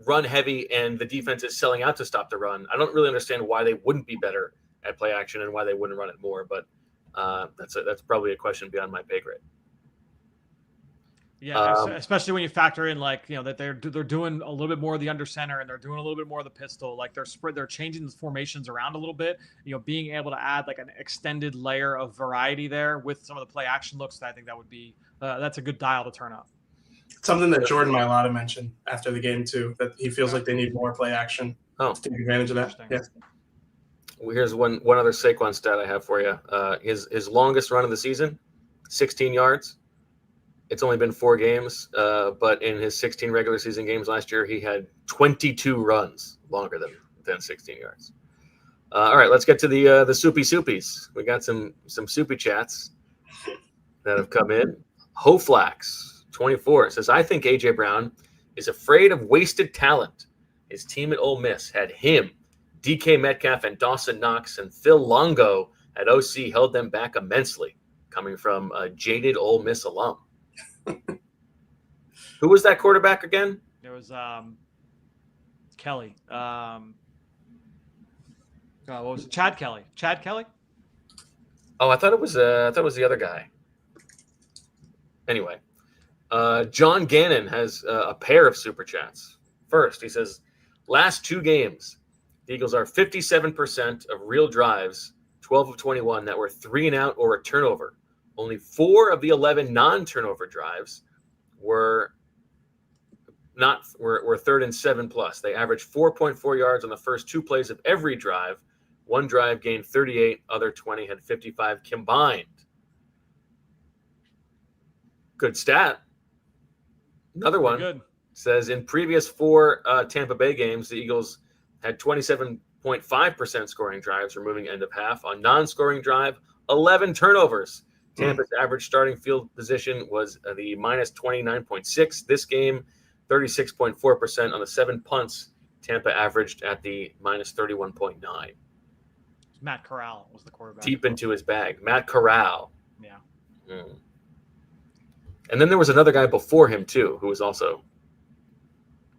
run heavy and the defense is selling out to stop the run, I don't really understand why they wouldn't be better at play action and why they wouldn't run it more. But that's probably a question beyond my pay grade. Yeah, especially when you factor in like that they're doing a little bit more of the under center and they're doing a little bit more of the pistol. Like they're changing the formations around a little bit. Being able to add like an extended layer of variety there with some of the play action looks. I think that would be that's a good dial to turn up. Something that Jordan Mailata mentioned after the game too, that he feels like they need more play action to take advantage of that. Yeah. Well, here's one other Saquon stat I have for you. His longest run of the season, 16 yards. It's only been 4 games, but in his 16 regular season games last year, he had 22 runs longer than 16 yards. All right, let's get to the soupy soupies. We got some soupy chats that have come in. Hoflax 24 says, I think AJ Brown is afraid of wasted talent. His team at Ole Miss had him, DK Metcalf, and Dawson Knox, and Phil Longo at OC held them back immensely, coming from a jaded Ole Miss alum. Who was that quarterback again? It was Kelly. What was it? Chad Kelly. Chad Kelly? Oh, I thought it was the other guy. Anyway, John Gannon has a pair of super chats. First, he says, last 2 games, the Eagles are 57% of real drives, 12 of 21 that were 3 and out or a turnover. Only 4 of the 11 non-turnover drives were 3rd and 7 plus. They averaged 4.4 yards on the first 2 plays of every drive. 1 drive gained 38, other 20 had 55 combined. Good stat. Another one good. Says in previous 4 Tampa Bay games, the Eagles had 27.5% scoring drives, removing end of half. On non-scoring drive, 11 turnovers. Tampa's average starting field position was the minus 29.6. This game, 36.4% on the 7 punts. Tampa averaged at the minus 31.9. Matt Corral was the quarterback. Deep into his bag. Matt Corral. Yeah. And then there was another guy before him too, who was also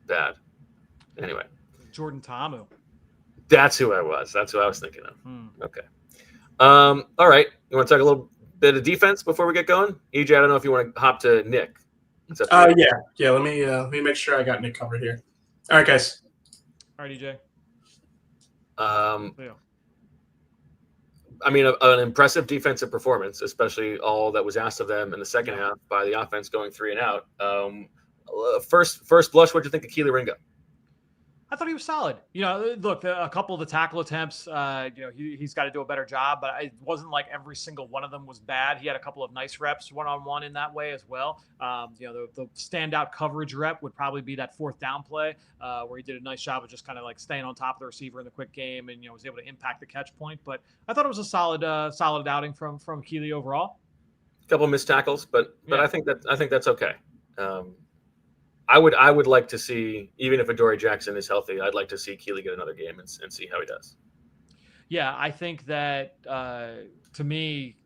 bad. Anyway, Jordan Ta'amu. that's who I was. That's who I was thinking of. Hmm. Okay. All right. You want to talk a little bit of defense before we get going? EJ, I don't know if you want to hop to Nick. Yeah. Let me make sure I got Nick covered here. All right, guys. All right, EJ. Yeah. I mean, an impressive defensive performance, especially all that was asked of them in the second half by the offense going 3 and out. First blush, what do you think of Kelee Ringo? I thought he was solid. Look, a couple of the tackle attempts, he's got to do a better job, but it wasn't like every single one of them was bad. He had a couple of nice reps one-on-one in that way as well. The standout coverage rep would probably be that 4th down play where he did a nice job of just kind of like staying on top of the receiver in the quick game and, was able to impact the catch point. But I thought it was a solid outing from Kelee overall. A couple of missed tackles, but I think that's okay. I would like to see, even if Adoree Jackson is healthy, I'd like to see Kelee get another game and see how he does. Yeah, I think that to me,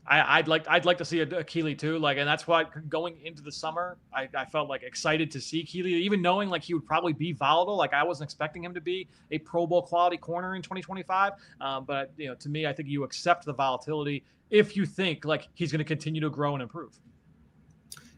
I'd like to see a Kelee too. And that's why going into the summer, I felt like excited to see Kelee, even knowing like he would probably be volatile. Like I wasn't expecting him to be a Pro Bowl quality corner in 2025. But to me, I think you accept the volatility if you think like he's going to continue to grow and improve.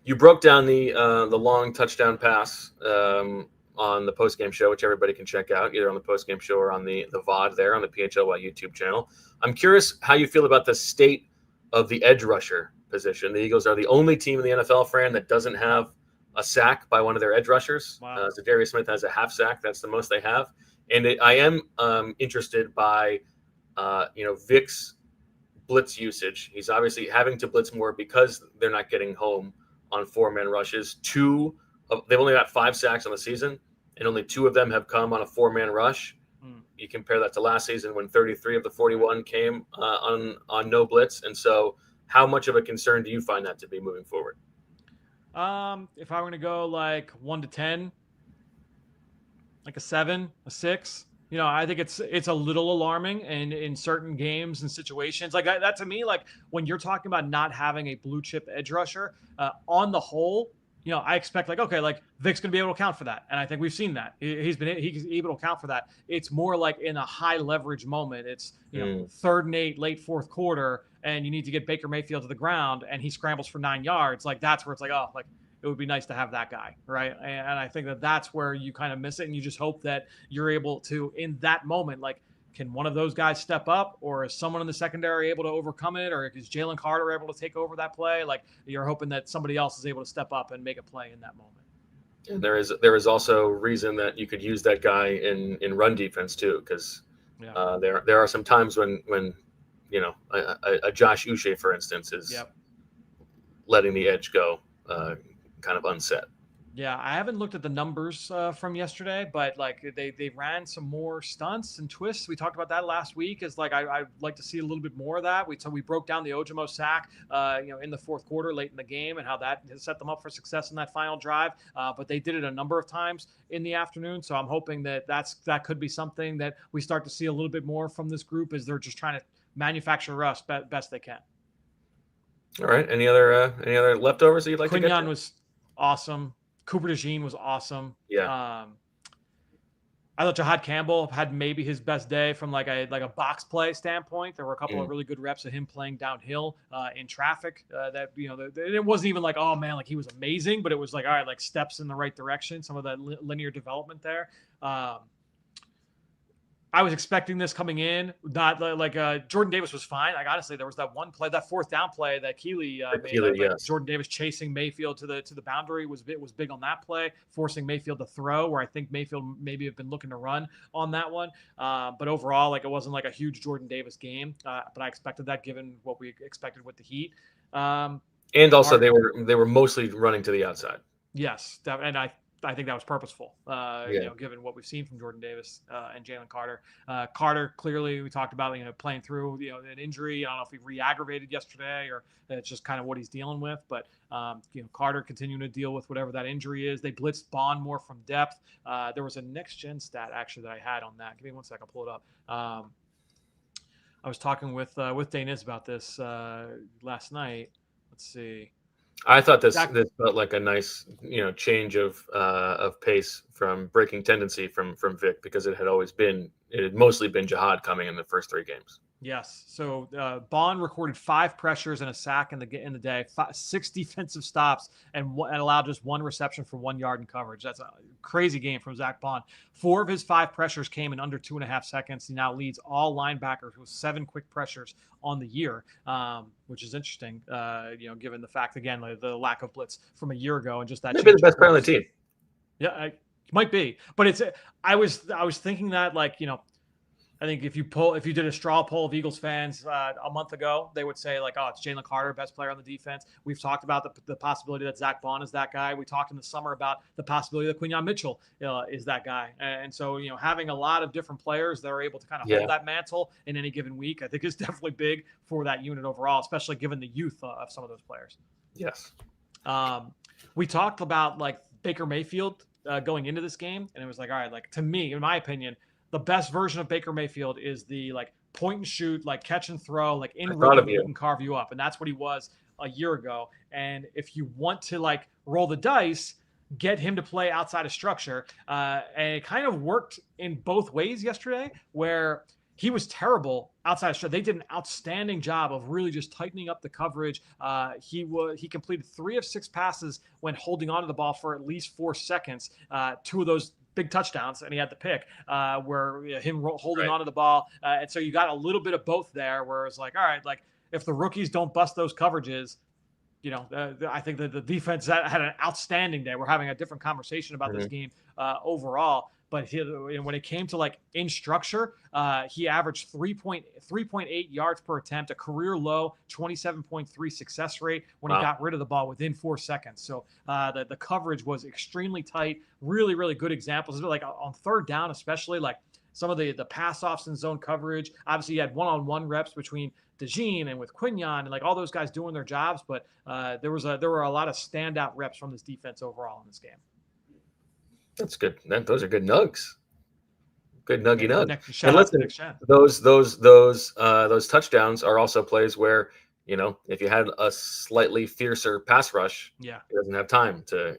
You broke down the long touchdown pass on the postgame show, which everybody can check out either on the postgame show or on the VOD there on the PHLY YouTube channel. I'm curious how you feel about the state of the edge rusher position. The Eagles are the only team in the NFL, Fran, that doesn't have a sack by one of their edge rushers. Wow. Zadarius Smith has a half sack. That's the most they have. And I am interested by Vic's blitz usage. He's obviously having to blitz more because they're not getting home on 4-man rushes. They've only got 5 sacks on the season, and only 2 of them have come on a 4-man rush. You compare that to last season when 33 of the 41 came on no blitz. And so how much of a concern do you find that to be moving forward? If I were to go like 1 to 10, like a 7, a 6, I think it's a little alarming and in certain games and situations like that to me, like when you're talking about not having a blue chip edge rusher on the whole, I expect like, okay, like Vic's going to be able to account for that. And I think we've seen that he's able to account for that. It's more like in a high leverage moment. It's, 3rd and 8, late 4th quarter, and you need to get Baker Mayfield to the ground and he scrambles for 9 yards. Like that's where it's like, oh, like it would be nice to have that guy, right? And I think that's where you kind of miss it, and you just hope that you're able to, in that moment, like, can one of those guys step up, or is someone in the secondary able to overcome it, or is Jalen Carter able to take over that play? Like, you're hoping that somebody else is able to step up and make a play in that moment. And there is also reason that you could use that guy in run defense too, because there are some times when a Josh Uche, for instance, is letting the edge go kind of unset. Yeah, I haven't looked at the numbers from yesterday, but like they ran some more stunts and twists. We talked about that last week. Is like I'd like to see a little bit more of that. We broke down the Ojimo sack, in the 4th quarter, late in the game, and how that set them up for success in that final drive. But they did it a number of times in the afternoon, so I'm hoping that could be something that we start to see a little bit more from this group, as they're just trying to manufacture rust best they can. All right. Any other leftovers that you'd like to get to? Quinyon was awesome. Cooper DeJean was awesome. Yeah. I thought Jahad Campbell had maybe his best day from like a box play standpoint. There were a couple of really good reps of him playing downhill in traffic. That it wasn't even like, oh man, like he was amazing, but it was like, all right, like steps in the right direction. Some of that linear development there. I was expecting this coming in. Not like Jordan Davis was fine. Like honestly, there was that one play, that 4th down play that Kelee made. Yes. Jordan Davis chasing Mayfield to the boundary was big on that play, forcing Mayfield to throw. Where I think Mayfield maybe have been looking to run on that one. But overall, like it wasn't like a huge Jordan Davis game. But I expected that given what we expected with the Heat. And also they were mostly running to the outside. Yes, and I think that was purposeful, given what we've seen from Jordan Davis and Jalen Carter. Carter, clearly, we talked about, playing through, an injury. I don't know if he re-aggravated yesterday or it's just kind of what he's dealing with. But, Carter continuing to deal with whatever that injury is. They blitzed Bond more from depth. There was a next-gen stat, actually, that I had on that. Give me 1 second. I'll pull it up. I was talking with Danis about this last night. Let's see. I thought this felt like a nice, change of pace from breaking tendency from Vic, because it had mostly been Jihad coming in the first 3 games. Yes. So Bond recorded 5 pressures and a sack in the day, 6 defensive stops, and allowed just 1 reception for 1 yard in coverage. That's a crazy game from Zach Bond. 4 of his 5 pressures came in under 2.5 seconds. He now leads all linebackers with 7 quick pressures on the year, which is interesting. Given the fact, again, the lack of blitz from a year ago and just that. Maybe the best player on the team. Yeah, it might be, but I was thinking that, I think if you did a straw poll of Eagles fans a month ago, they would say oh, it's Jalen Carter, best player on the defense. We've talked about the possibility that Zach Bond is that guy. We talked in the summer about the possibility that Quinyon Mithchell is that guy. And so, having a lot of different players that are able to kind of hold that mantle in any given week, I think is definitely big for that unit overall, especially given the youth of some of those players. Yes. We talked about Baker Mayfield going into this game, and it was all right, to me, in my opinion, the best version of Baker Mayfield is the point and shoot, catch and throw, in rhythm, he can carve you up. And that's what he was a year ago. And if you want to roll the dice, get him to play outside of structure. And it kind of worked in both ways yesterday, where he was terrible outside of structure. They did an outstanding job of really just tightening up the coverage. He completed 3 of 6 passes when holding onto the ball for at least 4 seconds. 2 of those big touchdowns, and he had the pick where him holding onto the ball. And so you got a little bit of both there, where it's all right, if the rookies don't bust those coverages, I think that the defense had an outstanding day. We're having a different conversation about this game overall. But when it came to in structure, he averaged 3.8 yards per attempt, a career low 27.3 success rate when he got rid of the ball within 4 seconds. So the coverage was extremely tight. Really, really good examples. On third down, especially some of the pass offs in zone coverage. Obviously, you had one-on-one reps between DeJean and with Quinyon and all those guys doing their jobs. But there were a lot of standout reps from this defense overall in this game. That's good. Those are good nugs. Good nuggy nugs. And listen, those touchdowns are also plays where, if you had a slightly fiercer pass rush, he doesn't have time to,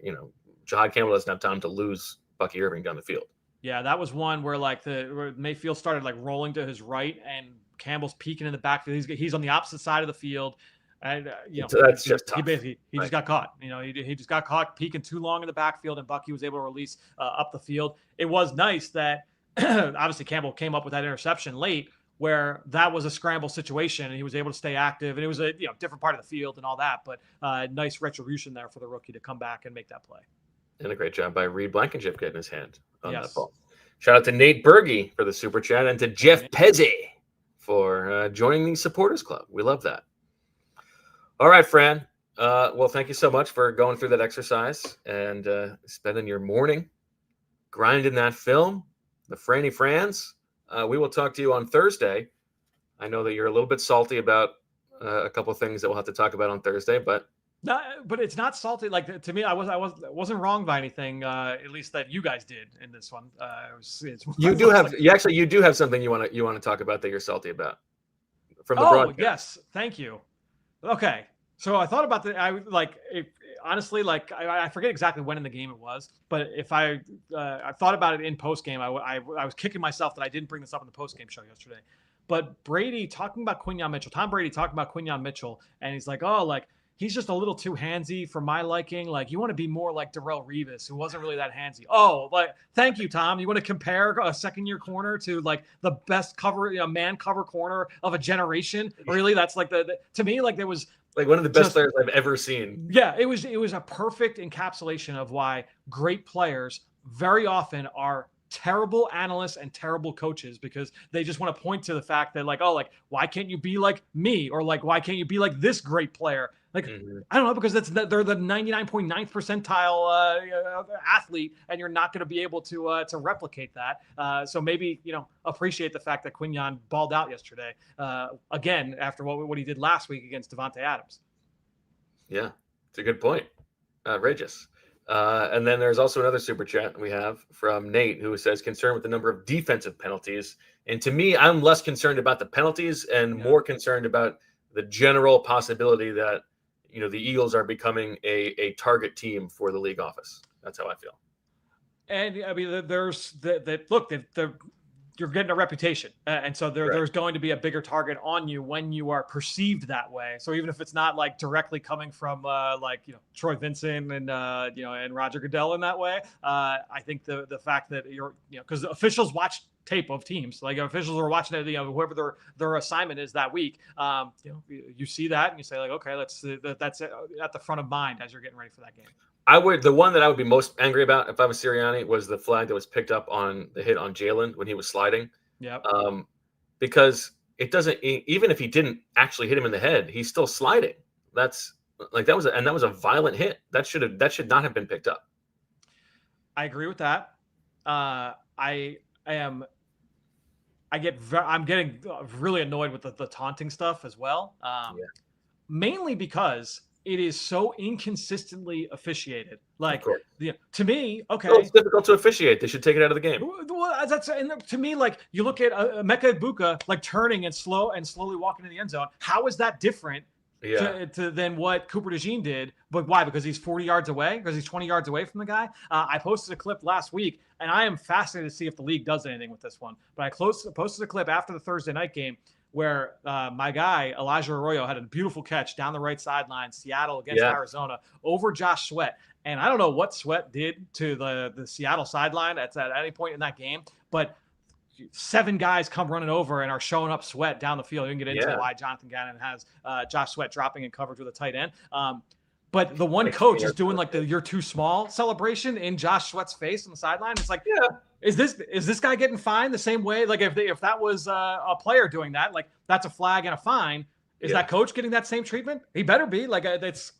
Jihad Campbell doesn't have time to lose Bucky Irving down the field. Yeah, that was one where where Mayfield started rolling to his right and Campbell's peeking in the backfield. He's on the opposite side of the field. And that's just tough. He just got caught. He just got caught peeking too long in the backfield, and Bucky was able to release up the field. It was nice that obviously Campbell came up with that interception late, where that was a scramble situation, and he was able to stay active. And it was a different part of the field and all that, but nice retribution there for the rookie to come back and make that play. And a great job by Reed Blankenship getting his hand on that ball. Shout out to Nate Berge for the super chat, and to Jeff Pezzi for joining the supporters club. We love that. All right, Fran. Well, thank you so much for going through that exercise and spending your morning grinding that film, the Franny Frans. We will talk to you on Thursday. I know that you're a little bit salty about a couple of things that we'll have to talk about on Thursday, but it's not salty. To me, I wasn't wrong by anything. At least that you guys did in this one. You do have something you want to talk about that you're salty about from the broadcast. Yes, thank you. Okay, so I thought about that. Honestly, I forget exactly when in the game it was, but if I thought about it in post game, I was kicking myself that I didn't bring this up in the post game show yesterday. But Brady talking about Quinyon Mithchell, Tom Brady talking about Quinyon Mithchell, and he's he's just a little too handsy for my liking. You want to be more like Darrelle Revis, who wasn't really that handsy. Oh, thank you, Tom. You want to compare a second-year corner to the best man cover corner of a generation? Really? That's to me, there was one of the best players I've ever seen. Yeah, it was a perfect encapsulation of why great players very often are terrible analysts and terrible coaches, because they just want to point to the fact that why can't you be like me, or why can't you be like this great player? I don't know, because they're the 99.9th percentile athlete, and you're not going to be able to replicate that. So maybe appreciate the fact that Quinyon balled out yesterday again after what he did last week against Devontae Adams. Yeah, it's a good point. Outrageous. And then there's also another super chat we have from Nate, who says concerned with the number of defensive penalties. And to me, I'm less concerned about the penalties and more concerned about the general possibility that the Eagles are becoming a target team for the league office. That's how I feel. And I mean, there's you're getting a reputation. And so there's going to be a bigger target on you when you are perceived that way. So even if it's not like directly coming from Troy Vincent and, and Roger Goodell in that way, I think the fact that because officials watch tape of teams, like officials are watching it, whoever their assignment is that week, you see that and you say like, okay, that's at the front of mind as you're getting ready for that game. The one that I would be most angry about if I was Sirianni was the flag that was picked up on the hit on Jalen when he was sliding. Yeah. Because it doesn't, even if he didn't actually hit him in the head, he's still sliding. That's like, that was a violent hit. That should not have been picked up. I agree with that. I'm getting really annoyed with the taunting stuff as well. Mainly because it is so inconsistently officiated. Like, to me, okay. Well, it's difficult to officiate. They should take it out of the game. Well, to me, like, you look at Emeka Egbuka, like, turning and slowly walking to the end zone. How is that different than what Cooper DeJean did? But why? Because he's 40 yards away? Because he's 20 yards away from the guy? I posted a clip last week, and I am fascinated to see if the league does anything with this one. But I posted a clip after the Thursday night game where my guy, Elijah Arroyo, had a beautiful catch down the right sideline, Seattle against Arizona, over Josh Sweat. And I don't know what Sweat did to the Seattle sideline at any point in that game, but 7 guys come running over and are showing up Sweat down the field. You can get into why Jonathan Gannon has Josh Sweat dropping in coverage with a tight end. But the one coach is doing like the "you're too small" celebration in Josh Sweat's face on the sideline. It's like, is this guy getting fined the same way? Like if that was a player doing that, like that's a flag and a fine. Is that coach getting that same treatment? He better be. Like it's,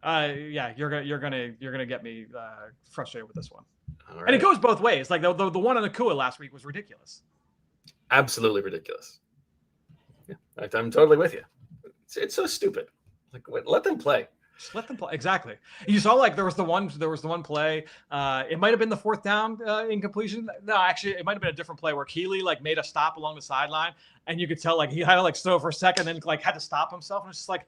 you're gonna get me frustrated with this one. Right. And it goes both ways. Like the one on Nakua last week was ridiculous. Absolutely ridiculous. Yeah, I'm totally with you. It's so stupid. Like, let them play. Just let them play. Exactly. You saw like there was the one play. It might have been the 4th down incompletion. No, actually, it might have been a different play where Kelee like made a stop along the sideline, and you could tell like he had to like stow for a second, and then like had to stop himself. And it's just like,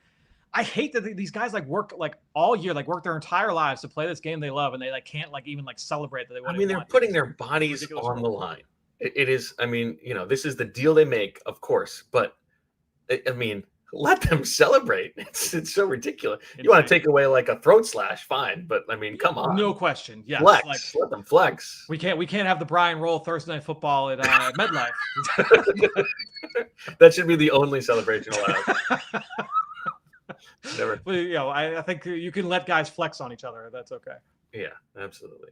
I hate that these guys like work like all year, like work their entire lives to play this game they love, and they like can't like even like celebrate that they want. I mean, they're putting their bodies on the line. It is. I mean, this is the deal they make, of course, but I mean, let them celebrate. It's so ridiculous. You want to take away like a throat slash, fine, but I mean, come on. No question. Yes. Flex. Like, let them flex. We can't have the Brian Roll Thursday Night Football at MetLife. That should be the only celebration allowed. Never. Well, I think you can let guys flex on each other. That's okay. Yeah, absolutely.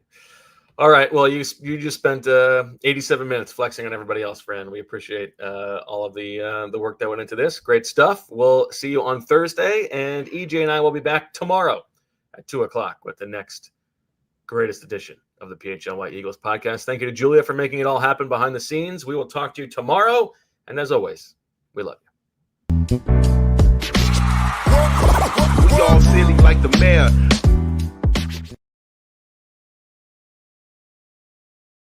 All right. Well, you just spent 87 minutes flexing on everybody else, Fran. We appreciate all of the work that went into this. Great stuff. We'll see you on Thursday, and EJ and I will be back tomorrow at 2:00 with the next greatest edition of the PHLY Eagles podcast. Thank you to Julia for making it all happen behind the scenes. We will talk to you tomorrow, and as always, we love you. We all silly like the mayor.